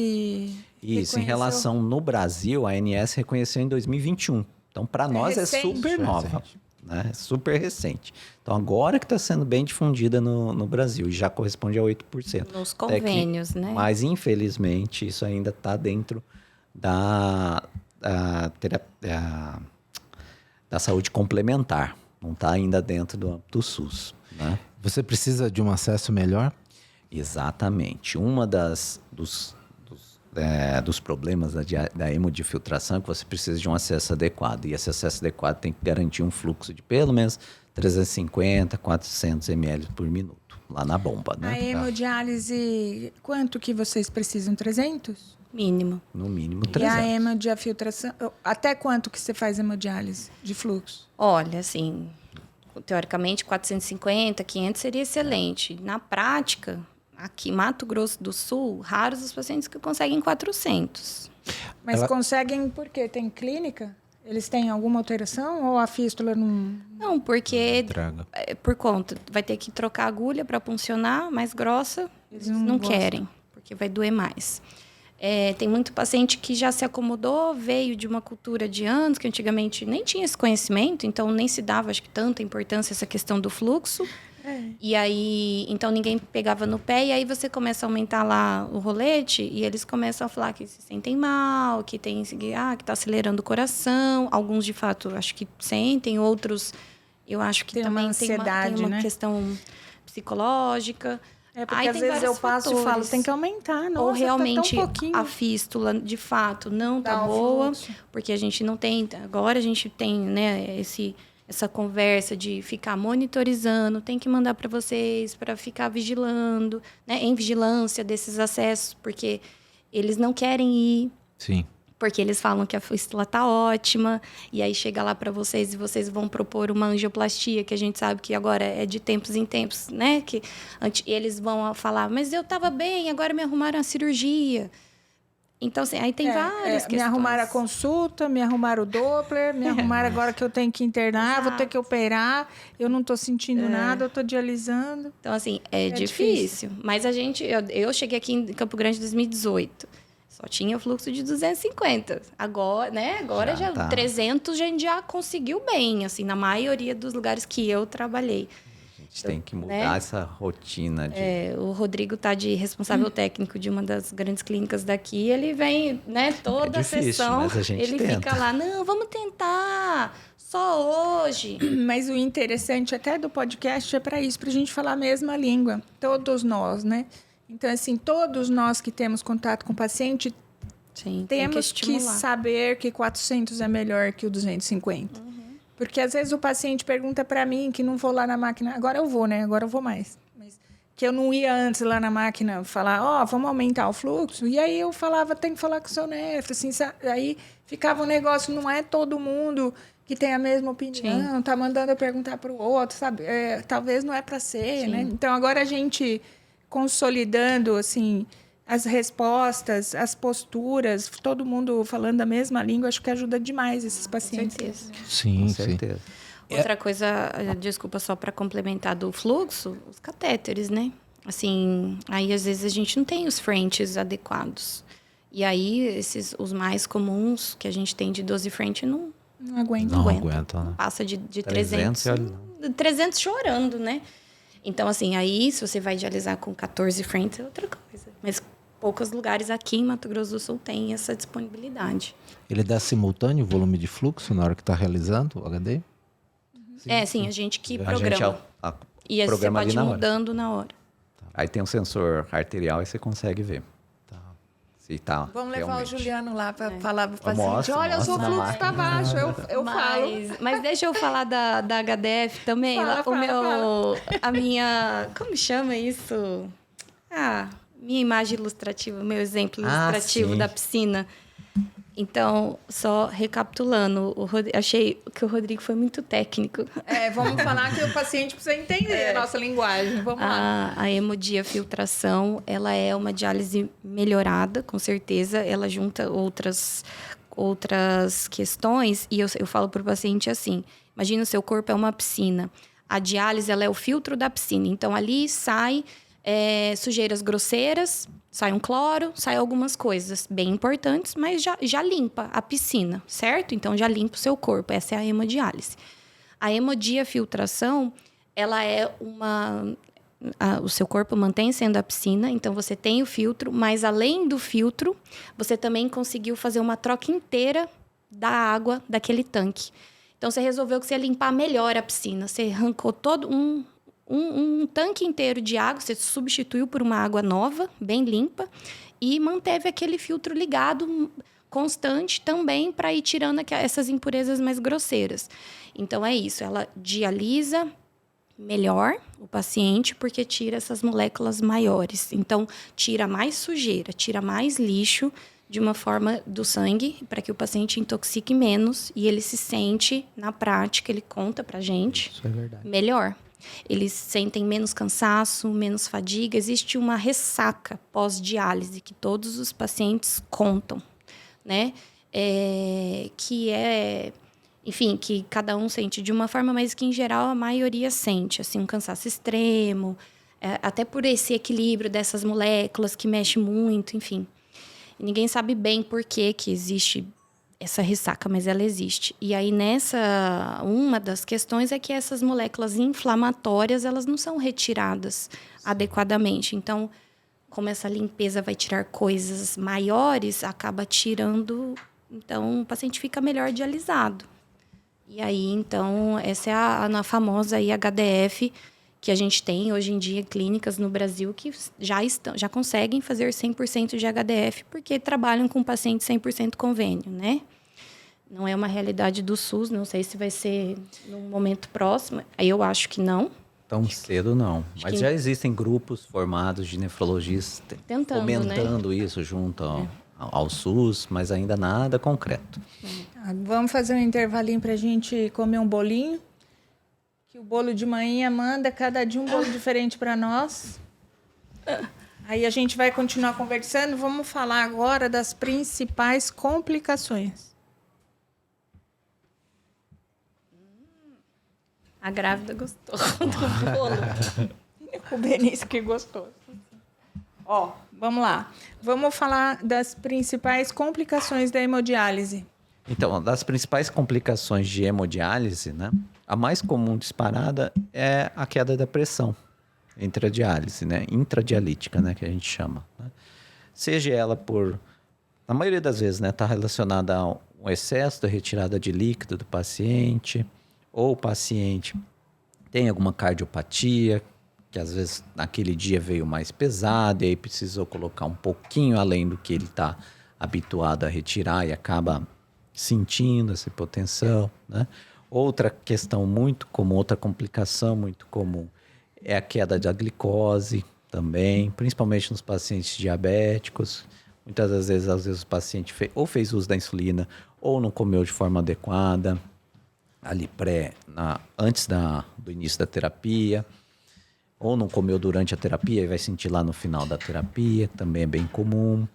Isso, em relação no Brasil, a ANS reconheceu em 2021. Então, para nós
recente.
é super nova, né? É super recente. Então, agora que está sendo bem difundida no Brasil, e já corresponde a 8%.
Nos convênios, né?
Mas, infelizmente, isso ainda está dentro da saúde complementar. Não está ainda dentro do SUS, né?
Você precisa de um acesso melhor?
Exatamente. Dos problemas da hemodiafiltração é que você precisa de um acesso adequado. E esse acesso adequado tem que garantir um fluxo de pelo menos 350, 400 ml por minuto, lá na bomba, né?
A hemodiálise, quanto que vocês precisam? 300?
Mínimo.
No mínimo
E
300.
a hemodiafiltração, até quanto que você faz hemodiálise de fluxo?
Olha, assim, teoricamente 450, 500 seria excelente. Na prática, aqui em Mato Grosso do Sul, raros os pacientes que conseguem 400.
Mas conseguem por quê? Tem clínica? Eles têm alguma alteração ou a fístula não...
Não, porque
Traga.
por conta, vai ter que trocar a agulha para puncionar mais grossa, eles não
gostam.
querem, porque vai doer mais. Tem muito paciente que já se acomodou, veio de uma cultura de anos, que antigamente nem tinha esse conhecimento, então nem se dava, acho que, tanta importância essa questão do fluxo. E aí, então ninguém pegava no pé, e aí você começa a aumentar lá o rolete, e eles começam a falar que se sentem mal, que está acelerando o coração. Alguns, de fato, acho que sentem, outros, eu acho que
Tem
também
uma ansiedade,
tem uma
né?
questão psicológica.
Porque
Aí
às
tem
vezes eu
vários
passo e falo,
fatores.
tem que aumentar, nossa,
Ou realmente
tá tão pouquinho.
a fístula, de fato, não
Dá
tá
um
boa,
fluxo.
porque a gente não tem... Agora a gente tem, né, essa conversa de ficar monitorizando, tem que mandar para vocês para ficar vigilando, né, em vigilância desses acessos, porque eles não querem ir,
Sim.
porque eles falam que a fístula tá ótima, e aí chega lá para vocês e vocês vão propor uma angioplastia, que a gente sabe que agora é de tempos em tempos, né? Que eles vão falar, mas eu tava bem, agora me arrumaram a cirurgia. Então, assim, aí tem várias questões.
Me arrumaram a consulta, me arrumaram o Doppler, me arrumaram agora que eu tenho que internar, vou ter que operar, eu não estou sentindo nada, eu estou dialisando.
Então, assim, é difícil. Mas eu cheguei aqui em Campo Grande em 2018. Só tinha fluxo de 250. Agora, né? Agora já
tá.
300 a gente já conseguiu bem, assim, na maioria dos lugares que eu trabalhei.
A gente tem que mudar
né?
essa rotina de...
O Rodrigo tá de responsável técnico de uma das grandes clínicas daqui. Ele vem, né, toda
difícil,
a sessão.
mas a gente
ele
tenta.
fica lá, não, vamos tentar. Só hoje.
Mas o interessante até do podcast é para isso, para a gente falar a mesma língua. Todos nós, né? Então, assim, todos nós que temos contato com o paciente,
Sim, tem
temos que
estimular.
saber que 400 é melhor que o 250. Porque às vezes o paciente pergunta para mim que não vou lá na máquina. Agora eu vou, né? Agora eu vou mais. Mas que eu não ia antes lá na máquina falar, vamos aumentar o fluxo. E aí eu falava, tem que falar com o seu nefro. Assim, aí ficava um negócio, não é todo mundo que tem a mesma opinião, tá mandando eu perguntar para o outro, sabe? Talvez não é para ser, né? Então agora a gente consolidando, assim, as respostas, as posturas, todo mundo falando a mesma língua, acho que ajuda demais esses pacientes.
Com certeza.
Sim,
Com
sim.
certeza.
Outra coisa, desculpa, só para complementar do fluxo, os catéteres, né? Assim, aí às vezes a gente não tem os frentes adequados. E aí, os mais comuns que a gente tem de 12 frente não
Não aguento.
Não
aguenta.
aguenta, né?
Passa de
300,
300. 300 chorando, né? Então, assim, aí se você vai dialisar com 14 frentes é outra coisa. Mas poucos lugares aqui em Mato Grosso do Sul têm essa disponibilidade.
Ele dá simultâneo o volume de fluxo na hora que está realizando o HD?
Sim, a gente que
A
programa.
gente
E aí você
programa ali
pode ir
na hora.
mudando na hora.
Aí tem um sensor arterial e você consegue ver. Se tá
Vamos levar
realmente.
o Juliano lá para falar para o paciente.
Mostra,
Olha, o seu
mostra na
fluxo está baixo. Eu falo.
Mas deixa eu falar da HDF também.
Fala.
A minha... Como chama isso? Minha imagem ilustrativa, meu exemplo ilustrativo
sim.
da piscina. Então, só recapitulando, achei que o Rodrigo foi muito técnico.
Vamos falar que o paciente precisa entender a nossa linguagem. Vamos lá.
A hemodiafiltração, ela é uma diálise melhorada, com certeza. Ela junta outras questões. E eu falo para o paciente assim, imagina o seu corpo é uma piscina. A diálise, ela é o filtro da piscina. Então, ali sai sujeiras grosseiras, sai um cloro, sai algumas coisas bem importantes, mas já limpa a piscina, certo? Então, já limpa o seu corpo. Essa é a hemodiálise. A hemodiafiltração, ela é o seu corpo mantém sendo a piscina, então você tem o filtro, mas além do filtro, você também conseguiu fazer uma troca inteira da água daquele tanque. Então, você resolveu que você ia limpar melhor a piscina. Você arrancou todo um tanque inteiro de água, você substituiu por uma água nova, bem limpa, e manteve aquele filtro ligado constante também para ir tirando essas impurezas mais grosseiras. Então, é isso. Ela dialisa melhor o paciente porque tira essas moléculas maiores. Então, tira mais sujeira, tira mais lixo de uma forma do sangue para que o paciente intoxique menos e ele se sente, na prática, ele conta pra gente,
Isso é verdade.
melhor. Eles sentem menos cansaço, menos fadiga. Existe uma ressaca pós-diálise que todos os pacientes contam, né? Enfim, que cada um sente de uma forma, mas que, em geral, a maioria sente. Assim, um cansaço extremo, até por esse equilíbrio dessas moléculas que mexe muito, enfim. E ninguém sabe bem por que existe essa ressaca, mas ela existe. E aí, uma das questões é que essas moléculas inflamatórias, elas não são retiradas adequadamente. Então, como essa limpeza vai tirar coisas maiores, acaba tirando... Então, o paciente fica melhor dialisado. E aí, então, essa é a famosa HDF que a gente tem hoje em dia clínicas no Brasil que já conseguem fazer 100% de HDF porque trabalham com paciente 100% convênio, né? Não é uma realidade do SUS, não sei se vai ser num momento próximo. Eu acho que não.
Tão cedo não. Mas
que-
já existem grupos formados de nefrologistas
Tentando,
fomentando isso junto ao SUS, mas ainda nada concreto.
Vamos fazer um intervalinho para a gente comer um bolinho. Que o bolo de manhã manda cada dia um bolo diferente para nós. Aí a gente vai continuar conversando. Vamos falar agora das principais complicações.
A grávida gostou do bolo.
O Benício que gostou. vamos lá. Vamos falar das principais complicações da hemodiálise.
Então, das principais complicações de hemodiálise, né? A mais comum disparada é a queda da pressão entre a diálise, né? Intradialítica, né? Que a gente chama. Né? Seja ela na maioria das vezes, né? Está relacionada a um excesso da retirada de líquido do paciente, ou o paciente tem alguma cardiopatia, que às vezes naquele dia veio mais pesado e aí precisou colocar um pouquinho além do que ele está habituado a retirar e acaba sentindo essa hipotensão, né? Outra questão muito comum, outra complicação muito comum é a queda da glicose também, principalmente nos pacientes diabéticos. Muitas das vezes, o paciente ou fez uso da insulina ou não comeu de forma adequada, ali antes do início da terapia, ou não comeu durante a terapia e vai sentir lá no final da terapia, também é bem comum.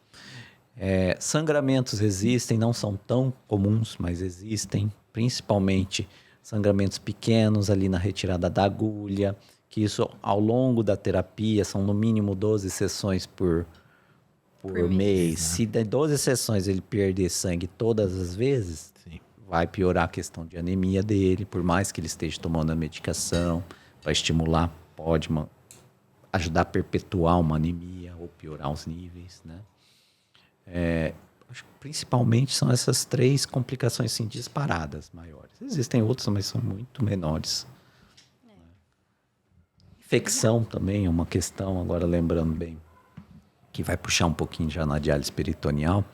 Sangramentos existem, não são tão comuns, mas existem, principalmente sangramentos pequenos ali na retirada da agulha, que isso ao longo da terapia são no mínimo 12 sessões por mês. Se de 12 sessões ele perder sangue todas as vezes, sim, vai piorar a questão de anemia dele, por mais que ele esteja tomando a medicação para estimular, pode ajudar a perpetuar uma anemia ou piorar os níveis, né? Acho que principalmente são essas 3 complicações assim, disparadas maiores. Existem outras, mas são muito menores. Infecção também é uma questão, agora lembrando bem, que vai puxar um pouquinho já na diálise peritoneal.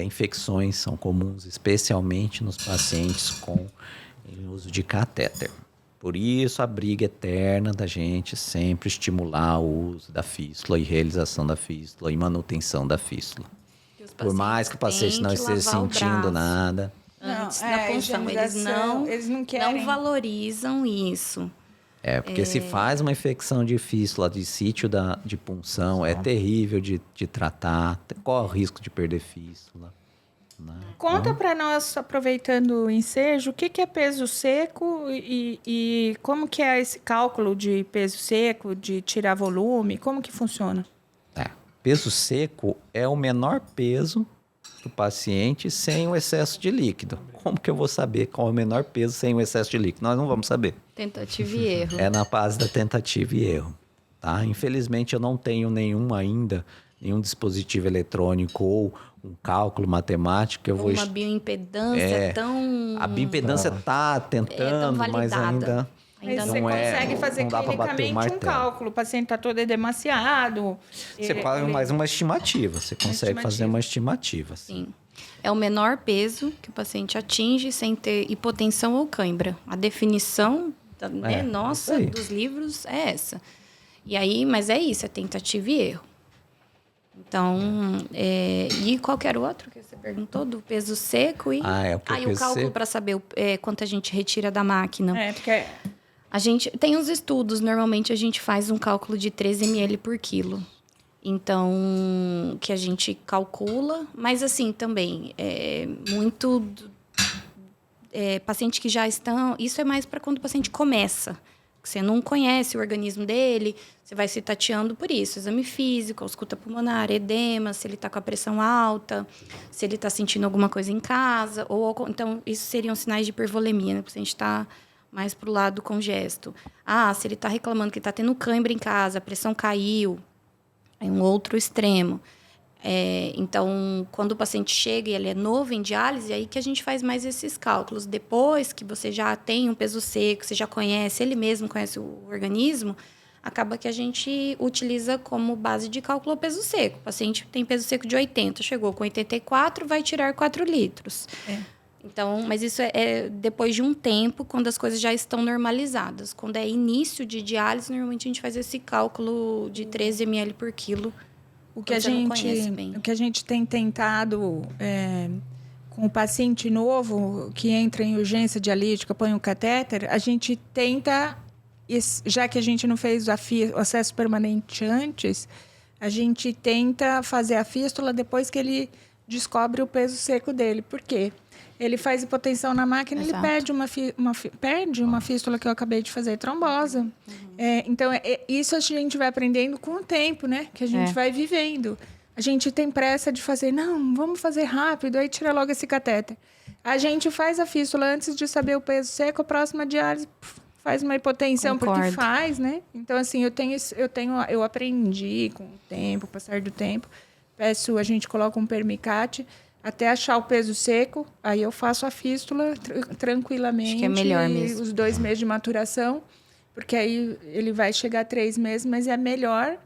Infecções são comuns, especialmente nos pacientes com uso de catéter. Por isso, a briga eterna da gente sempre estimular o uso da fístula e realização da fístula e manutenção da fístula. Por mais que o paciente não esteja sentindo nada.
Antes da punção, eles não querem. Não valorizam isso.
Porque se faz uma infecção de fístula, de sítio de punção, é terrível de tratar, corre o risco de perder fístula. Né?
Conta para nós, aproveitando o ensejo, o que é peso seco e como que é esse cálculo de peso seco, de tirar volume, como que funciona?
Peso seco é o menor peso do paciente sem o excesso de líquido. Como que eu vou saber qual é o menor peso sem o excesso de líquido? Nós não vamos saber.
Tentativa e erro.
É na base da tentativa e erro. Tá? Infelizmente, eu não tenho nenhum dispositivo eletrônico ou um cálculo matemático.
Uma bioimpedância tão...
A bioimpedância está tentando, mas ainda...
Mas você consegue fazer clinicamente um cálculo. O paciente está todo demasiado.
Você faz mais uma estimativa. Você consegue fazer uma estimativa.
Sim. É o menor peso que o paciente atinge sem ter hipotensão ou cãibra. A definição nossa dos livros é essa. E aí, mas é isso, é tentativa e erro. Então, e qualquer outro que você perguntou, do peso seco e...
o
cálculo para saber quanto a gente retira da máquina.
Porque...
A gente tem uns estudos, normalmente a gente faz um cálculo de 13 ml por quilo. Então, que a gente calcula, mas assim, também, muito... paciente que já estão... Isso é mais para quando o paciente começa. Você não conhece o organismo dele, você vai se tateando por isso. Exame físico, ausculta pulmonar, edema, se ele está com a pressão alta, se ele está sentindo alguma coisa em casa. Então, isso seriam sinais de hipervolemia, né? O paciente está mais para o lado congesto. Se ele está reclamando que está tendo cãibra em casa, a pressão caiu, é um outro extremo. Então, quando o paciente chega e ele é novo em diálise, é aí que a gente faz mais esses cálculos. Depois que você já tem um peso seco, você já conhece, ele mesmo conhece o organismo, acaba que a gente utiliza como base de cálculo o peso seco. O paciente tem peso seco de 80, chegou com 84, vai tirar 4 litros. Então, mas isso é depois de um tempo, quando as coisas já estão normalizadas. Quando é início de diálise, normalmente a gente faz esse cálculo de 13 ml por quilo.
O que a gente tem tentado com o paciente novo que entra em urgência dialítica, põe um catéter, a gente tenta, já que a gente não fez o acesso permanente antes, a gente tenta fazer a fístula depois que ele descobre o peso seco dele. Por quê? Ele faz hipotensão na máquina,
Exato.
ele perde uma fístula que eu acabei de fazer, trombose. Então, isso a gente vai aprendendo com o tempo, né? Que a gente vai vivendo. A gente tem pressa de fazer, não, vamos fazer rápido, aí tira logo esse catéter. A gente faz a fístula antes de saber o peso seco, a próxima diálise faz uma hipotensão, porque
Concordo.
faz, né? Então, assim, eu aprendi com o tempo, com o passar do tempo. A gente coloca um permicate até achar o peso seco, aí eu faço a fístula tranquilamente.
Acho que é melhor mesmo.
Os 2 meses de maturação, porque aí ele vai chegar a 3 meses, mas é melhor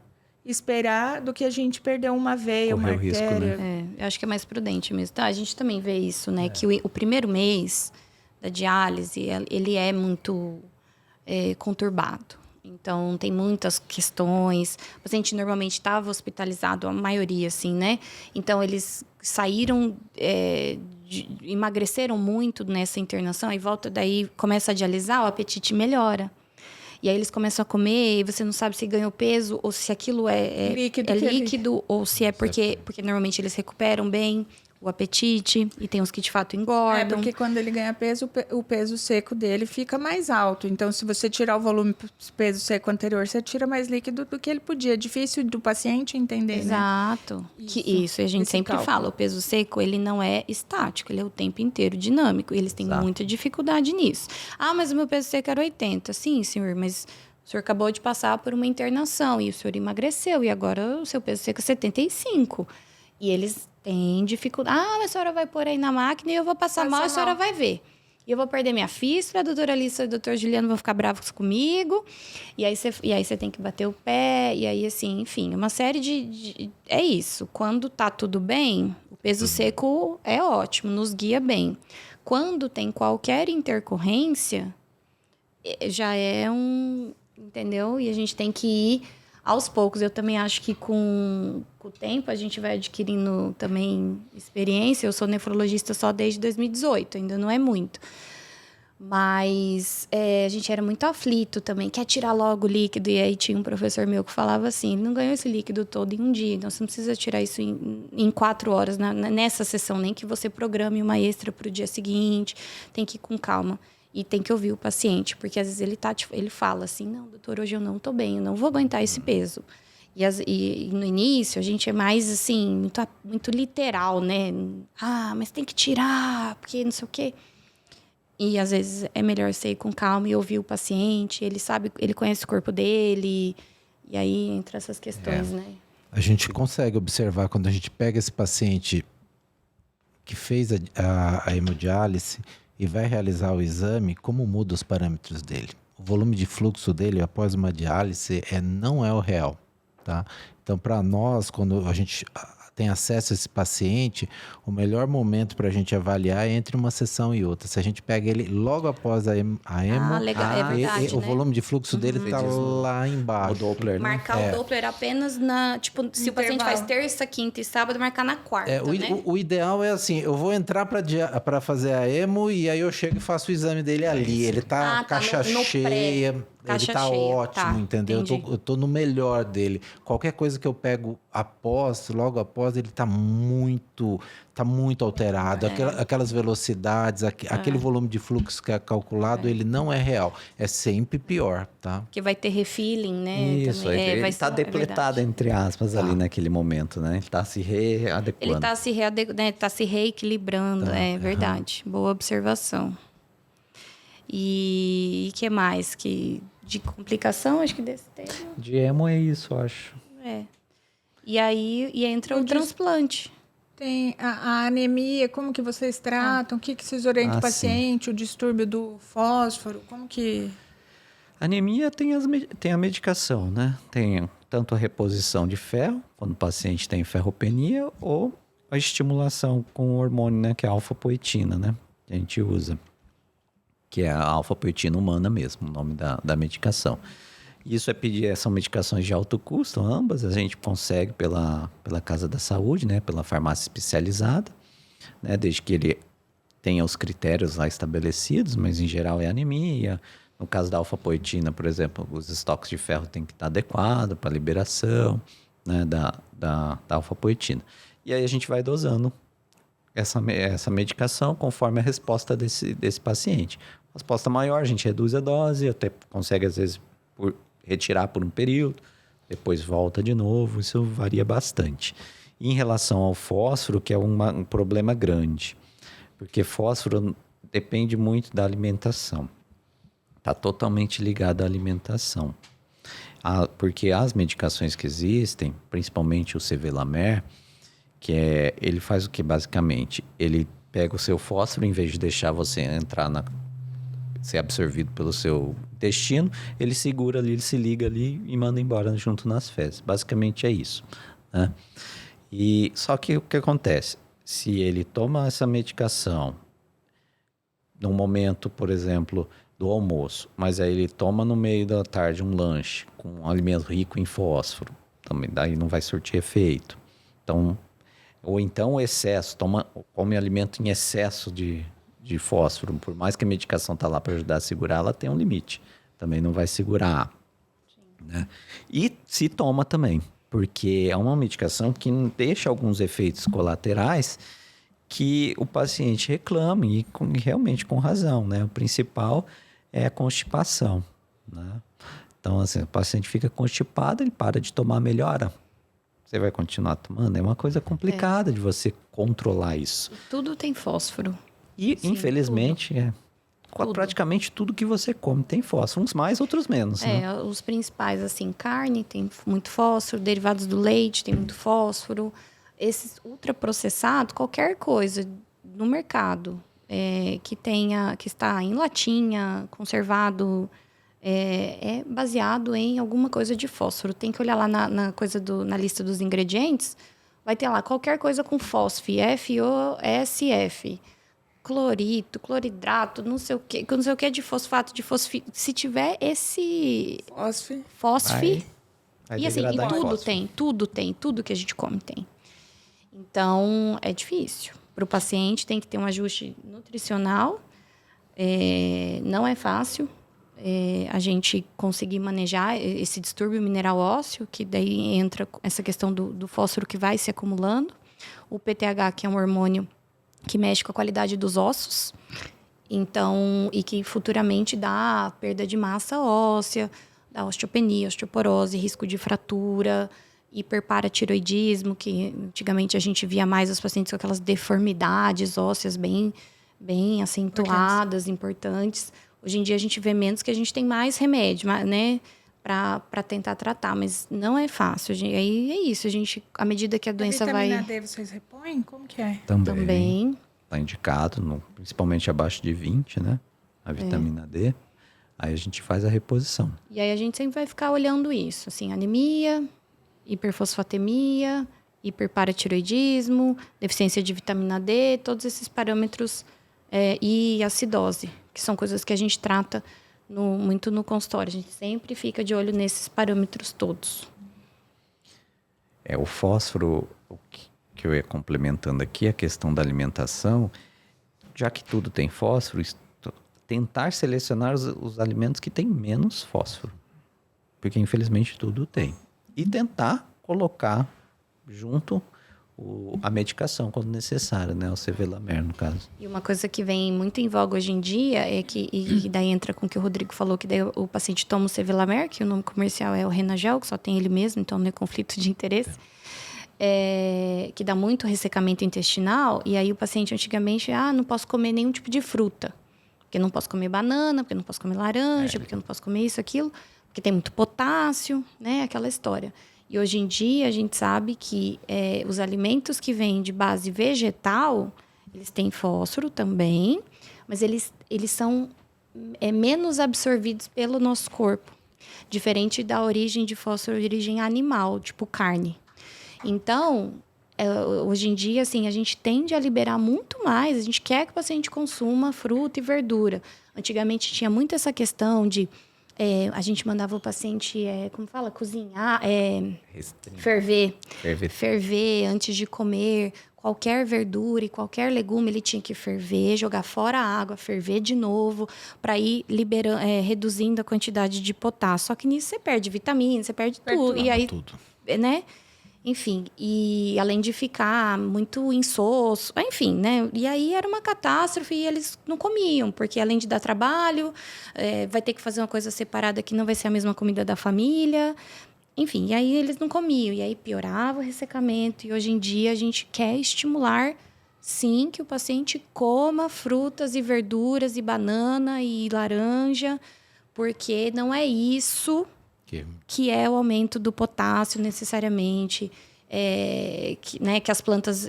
esperar do que a gente perder uma veia, uma
Correr o risco,
artéria.
né?
Eu acho que é mais prudente mesmo. Tá, a gente também vê isso, né? Que o primeiro mês da diálise, ele é muito conturbado. Então, tem muitas questões. O paciente normalmente estava hospitalizado, a maioria, assim, né? Então, eles saíram, emagreceram muito nessa internação, aí volta, daí começa a dialisar, o apetite melhora. E aí eles começam a comer e você não sabe se ganhou peso ou se aquilo é líquido ou se é porque normalmente eles recuperam bem o apetite e tem uns que de fato engordam.
Porque quando ele ganha peso, o peso seco dele fica mais alto. Então, se você tirar o volume peso seco anterior, você tira mais líquido do que ele podia. É difícil do paciente entender, né?
Exato. Isso, a gente
esse
sempre
cálculo.
fala, o peso seco, ele não é estático, ele é o tempo inteiro dinâmico. E eles têm
Exato.
muita dificuldade nisso. Ah, mas o meu peso seco era 80. Sim, senhor, mas o senhor acabou de passar por uma internação e o senhor emagreceu e agora o seu peso seco é 75. E eles têm dificuldade. Ah, mas a senhora vai pôr aí na máquina e eu vou passar mal, a senhora vai ver. E eu vou perder minha fístula, a doutora Alissa e o doutor Juliano vão ficar bravos comigo. E aí você tem que bater o pé. E aí, assim, enfim, uma série de... É isso. Quando tá tudo bem, o peso seco é ótimo, nos guia bem. Quando tem qualquer intercorrência, já é um... Entendeu? E a gente tem que ir aos poucos. Eu também acho que com o tempo a gente vai adquirindo também experiência. Eu sou nefrologista só desde 2018, ainda não é muito. Mas a gente era muito aflito também, quer tirar logo o líquido. E aí tinha um professor meu que falava assim, ele não ganhou esse líquido todo em um dia, então você não precisa tirar isso em 4 horas nessa sessão, nem que você programe uma extra para o dia seguinte, tem que ir com calma. E tem que ouvir o paciente, porque às vezes ele fala assim, não, doutor, hoje eu não estou bem, eu não vou aguentar esse peso. E no início, a gente é mais, assim, muito literal, né? Ah, mas tem que tirar, porque não sei o quê. E às vezes é melhor você ir com calma e ouvir o paciente, ele sabe, ele conhece o corpo dele, e aí entra essas questões, né?
A gente consegue observar quando a gente pega esse paciente que fez a hemodiálise e vai realizar o exame, como muda os parâmetros dele. O volume de fluxo dele após uma diálise não é o real, tá? Então, para nós, quando a gente tem acesso a esse paciente, o melhor momento para a gente avaliar é entre uma sessão e outra. Se a gente pega ele logo após a emo,
legal, é verdade,
o
né?
volume de fluxo dele está lá embaixo.
O Doppler, né?
Marcar o Doppler apenas se o paciente faz terça, quinta e sábado, marcar na quarta, né?
O ideal é assim, eu vou entrar para fazer a emo e aí eu chego e faço o exame dele ali. Ele tá caixa cheia, ele tá ótimo, entendeu? Eu tô no melhor dele. Qualquer coisa que eu pego logo após, ele tá muito alterado. Aquelas velocidades, aquele volume de fluxo que é calculado, ele não é real. É sempre pior, tá?
Porque vai ter refilling, né?
Isso,
também.
ele está depletado, entre aspas, ali naquele momento, né? Ele está se readequando.
Ele está se reequilibrando, é verdade. Boa observação. E que mais? De complicação, acho que desse tema.
De emo é isso, eu acho.
E aí entra o transplante.
Tem a anemia, como que vocês tratam? O que vocês orientam o paciente? Sim. O distúrbio do fósforo, como que...
Anemia tem a medicação, né? Tem tanto a reposição de ferro, quando o paciente tem ferropenia, ou a estimulação com o hormônio, né? Que é a alfa-poetina, né? Que a gente usa. Que é a alfa-poetina humana mesmo, o nome da medicação. Isso são medicações de alto custo, ambas a gente consegue pela Casa da Saúde, né? Pela farmácia especializada, né? Desde que ele tenha os critérios lá estabelecidos, mas em geral é anemia. No caso da alfa-poetina, por exemplo, os estoques de ferro têm que estar adequados para a liberação, né? da alfa-poetina. E aí a gente vai dosando essa medicação conforme a resposta desse paciente. Resposta maior, a gente reduz a dose, até consegue, às vezes, retirar por um período, depois volta de novo, isso varia bastante. E em relação ao fósforo, que é um problema grande, porque fósforo depende muito da alimentação. Está totalmente ligado à alimentação. Porque as medicações que existem, principalmente o Sevelamer, ele faz o que basicamente? Ele pega o seu fósforo, em vez de deixar você ser absorvido pelo seu intestino, ele segura ali, ele se liga ali e manda embora junto nas fezes. Basicamente é isso, né? Só que o que acontece? Se ele toma essa medicação num momento, por exemplo, do almoço, mas aí ele toma no meio da tarde um lanche com um alimento rico em fósforo, também daí não vai surtir efeito. Ou então o excesso, come alimento em excesso de fósforo, por mais que a medicação está lá para ajudar a segurar, ela tem um limite, também não vai segurar, né? E se toma também, porque é uma medicação que deixa alguns efeitos colaterais que o paciente reclama e realmente com razão, né? O principal é a constipação, né? Então, assim, o paciente fica constipado, ele para de tomar, melhora. Você vai continuar tomando? É uma coisa complicada de você controlar isso.
Tudo tem fósforo.
E,
sim,
infelizmente, praticamente tudo que você come tem fósforo. Uns mais, outros menos, né?
Os principais, assim, carne tem muito fósforo, derivados do leite tem muito fósforo. Esses ultraprocessados, qualquer coisa no mercado que está em latinha, conservado, é baseado em alguma coisa de fósforo. Tem que olhar lá na lista dos ingredientes, vai ter lá qualquer coisa com fósforo, FOSF, clorito, cloridrato, não sei o que de fosfato, de fosfito. Se tiver esse fósforo, e assim, tudo que a gente come tem. Então, é difícil. Para o paciente, tem que ter um ajuste nutricional. Não é fácil a gente conseguir manejar esse distúrbio mineral ósseo, que daí entra essa questão do fósforo que vai se acumulando. O PTH, que é um hormônio que mexe com a qualidade dos ossos. Então, e que futuramente dá perda de massa óssea, dá osteopenia, osteoporose, risco de fratura, hiperparatiroidismo, que antigamente a gente via mais os pacientes com aquelas deformidades ósseas bem acentuadas, importantes. Hoje em dia a gente vê menos, que a gente tem mais remédio, né, para tentar tratar, mas não é fácil. Aí é isso, à medida que a doença vai...
A vitamina D vocês repõem? Como que é?
Também. Está indicado, principalmente abaixo de 20, né? A vitamina D. Aí a gente faz a reposição.
E aí a gente sempre vai ficar olhando isso, assim, anemia, hiperfosfatemia, hiperparatiroidismo, deficiência de vitamina D, todos esses parâmetros, e acidose, que são coisas que a gente trata muito no consultório. A gente sempre fica de olho nesses parâmetros todos.
O fósforo, o que eu ia complementando aqui, a questão da alimentação, já que tudo tem fósforo, tentar selecionar os alimentos que têm menos fósforo, porque infelizmente tudo tem. E tentar colocar junto a medicação quando necessário, né? O Sevelamer, no caso.
E uma coisa que vem muito em voga hoje em dia é que, e daí entra com o que o Rodrigo falou, que daí o paciente toma o Sevelamer, que o nome comercial é o Renagel, que só tem ele mesmo, então não é conflito de interesse, que dá muito ressecamento intestinal, e aí o paciente antigamente, não posso comer nenhum tipo de fruta, porque não posso comer banana, porque não posso comer laranja, porque não posso comer isso, aquilo, porque tem muito potássio, né? Aquela história. E hoje em dia a gente sabe que os alimentos que vêm de base vegetal, eles têm fósforo também, mas eles são menos absorvidos pelo nosso corpo, diferente da origem de fósforo de origem animal, tipo carne. Então, hoje em dia, assim, a gente tende a liberar muito mais, a gente quer que o paciente consuma fruta e verdura. Antigamente tinha muito essa questão de a gente mandava o paciente, cozinhar, ferver antes de comer. Qualquer verdura e qualquer legume ele tinha que ferver, jogar fora a água, ferver de novo, para ir reduzindo a quantidade de potássio. Só que nisso você perde vitamina, você perde tudo. E aí, né? Enfim, e além de ficar muito insosso, enfim, né? E aí era uma catástrofe e eles não comiam, porque além de dar trabalho, vai ter que fazer uma coisa separada que não vai ser a mesma comida da família. Enfim, e aí eles não comiam, e aí piorava o ressecamento. E hoje em dia a gente quer estimular, sim, que o paciente coma frutas e verduras e banana e laranja, porque não é isso que é o aumento do potássio necessariamente, que as plantas,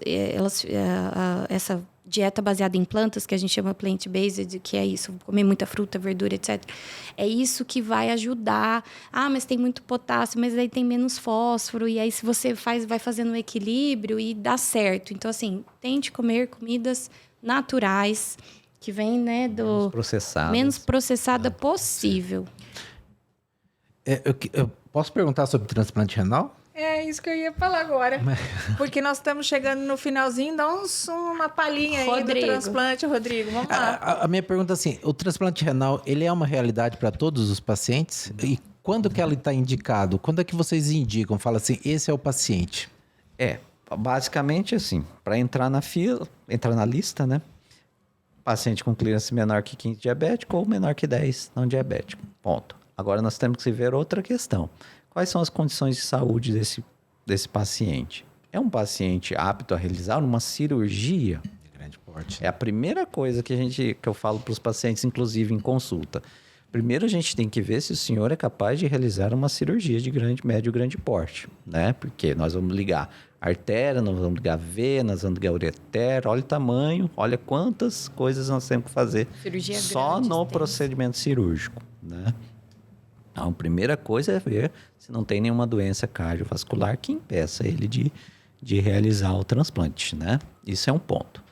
essa dieta baseada em plantas, que a gente chama plant-based, que é isso, comer muita fruta, verdura, etc. É isso que vai ajudar. Ah, mas tem muito potássio, mas aí tem menos fósforo, e aí se você vai fazendo um equilíbrio e dá certo. Então, assim, tente comer comidas naturais, que vem, né, menos processada possível.
Eu posso perguntar sobre transplante renal?
É isso que eu ia falar agora. Porque nós estamos chegando no finalzinho, dá uma palhinha aí do transplante, Rodrigo. Vamos lá.
A minha pergunta é assim, o transplante renal, ele é uma realidade para todos os pacientes? E quando que ele está indicado? Quando é que vocês indicam? Fala assim, esse é o paciente.
Basicamente assim, para entrar na fila, entrar na lista, né? Paciente com clearance menor que 15 diabético ou menor que 10 não diabético. Ponto. Agora nós temos que ver outra questão. Quais são as condições de saúde desse paciente? É um paciente apto a realizar uma cirurgia?
De grande porte.
É a primeira coisa que eu falo para os pacientes, inclusive em consulta. Primeiro a gente tem que ver se o senhor é capaz de realizar uma cirurgia de médio, grande porte, né? Porque nós vamos ligar artéria, nós vamos ligar veia, nós vamos ligar ureter, olha o tamanho, olha quantas coisas nós temos que fazer
cirurgia
só no procedimento cirúrgico, né? Então, a primeira coisa é ver se não tem nenhuma doença cardiovascular que impeça ele de realizar o transplante, né? Isso é um ponto,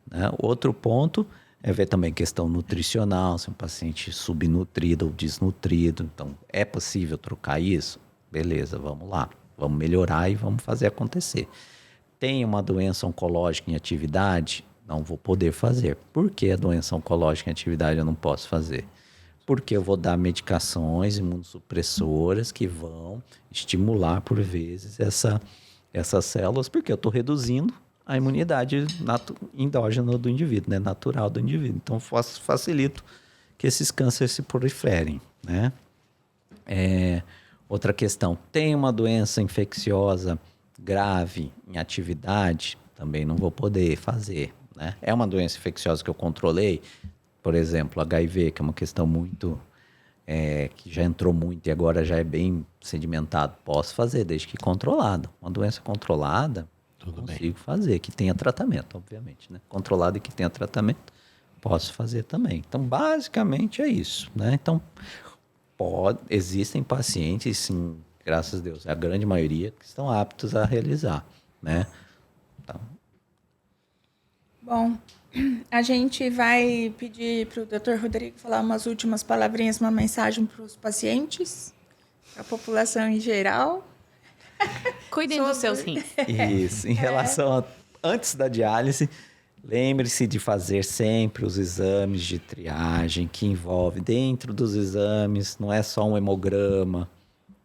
né? Outro ponto é ver também questão nutricional, se é um paciente subnutrido ou desnutrido. Então, é possível trocar isso? Beleza, vamos lá. Vamos melhorar e vamos fazer acontecer. Tem uma doença oncológica em atividade? Não vou poder fazer. Por que a doença oncológica em atividade eu não posso fazer? Porque eu vou dar medicações imunossupressoras que vão estimular, por vezes, essas células, porque eu estou reduzindo a imunidade endógena do indivíduo, né? Natural do indivíduo. Então, facilito que esses cânceres se proliferem, né? Outra questão, tem uma doença infecciosa grave em atividade? Também não vou poder fazer, né? É uma doença infecciosa que eu controlei? Por exemplo, HIV, que é uma questão muito... que já entrou muito e agora já é bem sedimentado. Posso fazer, desde que controlado. Uma doença controlada, consigo fazer, que tenha tratamento, obviamente, né? Controlado e que tenha tratamento, posso fazer também. Então, basicamente é isso, né? Então, existem pacientes, sim, graças a Deus, a grande maioria, que estão aptos a realizar, né? Então...
Bom, a gente vai pedir para o Dr. Rodrigo falar umas últimas palavrinhas, uma mensagem para os pacientes, para a população em geral.
Cuidem dos seus rins.
Isso, em relação a antes da diálise, lembre-se de fazer sempre os exames de triagem que envolve dentro dos exames, não é só um hemograma,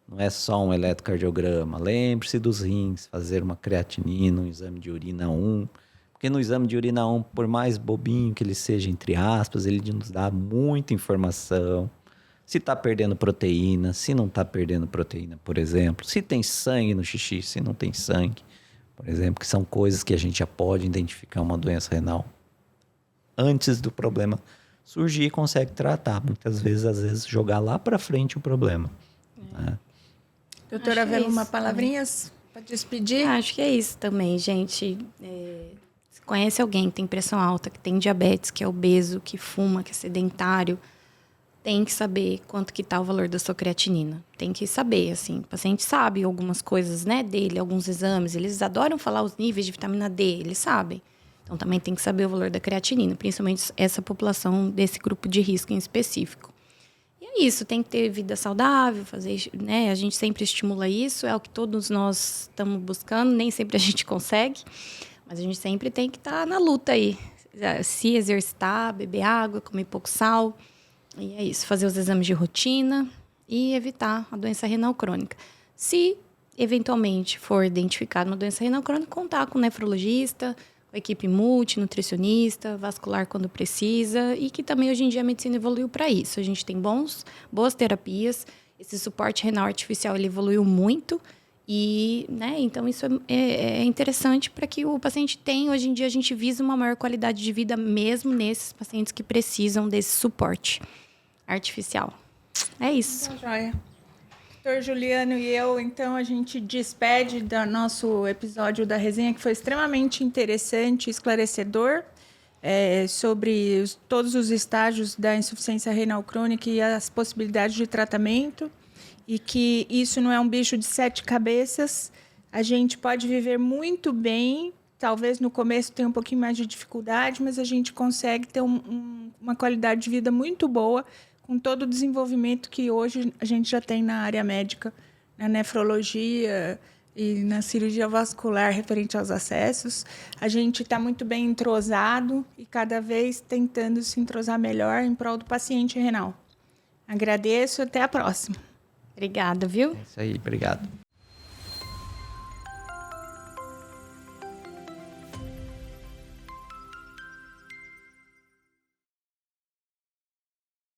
não é só um eletrocardiograma. Lembre-se dos rins, fazer uma creatinina, um exame de urina 1, porque no exame de urina 1, por mais bobinho que ele seja, entre aspas, ele nos dá muita informação. Se está perdendo proteína, se não está perdendo proteína, por exemplo. Se tem sangue no xixi, se não tem sangue, por exemplo, que são coisas que a gente já pode identificar uma doença renal antes do problema surgir e consegue tratar. Muitas vezes, às vezes, jogar lá para frente o problema. Né?
Doutora Veluma, palavrinhas para despedir?
Acho que é isso também, gente. Se conhece alguém que tem pressão alta, que tem diabetes, que é obeso, que fuma, que é sedentário, tem que saber quanto que está o valor da sua creatinina. Tem que saber, assim. O paciente sabe algumas coisas, né, dele, alguns exames. Eles adoram falar os níveis de vitamina D, eles sabem. Então, também tem que saber o valor da creatinina, principalmente essa população desse grupo de risco em específico. E é isso, tem que ter vida saudável, fazer, né? A gente sempre estimula isso, é o que todos nós estamos buscando. Nem sempre a gente consegue, mas a gente sempre tem que estar na luta aí. Se exercitar, beber água, comer pouco sal. E é isso, fazer os exames de rotina e evitar a doença renal crônica. Se eventualmente for identificada uma doença renal crônica, contar com o nefrologista, com a equipe multi, nutricionista, vascular quando precisa, e que também hoje em dia a medicina evoluiu para isso. A gente tem boas terapias, esse suporte renal artificial ele evoluiu muito, e, né, então isso é interessante para que o paciente tenha. Hoje em dia a gente visa uma maior qualidade de vida mesmo nesses pacientes que precisam desse suporte artificial. É isso.
Então, joia. Doutor Juliano e eu, então, a gente despede do nosso episódio da resenha, que foi extremamente interessante e esclarecedor, sobre todos os estágios da insuficiência renal crônica e as possibilidades de tratamento, e que isso não é um bicho de 7 cabeças. A gente pode viver muito bem, talvez no começo tenha um pouquinho mais de dificuldade, mas a gente consegue ter uma qualidade de vida muito boa, com todo o desenvolvimento que hoje a gente já tem na área médica, na nefrologia e na cirurgia vascular referente aos acessos. A gente está muito bem entrosado e cada vez tentando se entrosar melhor em prol do paciente renal. Agradeço, até a próxima.
Obrigada, viu?
É isso aí, obrigado.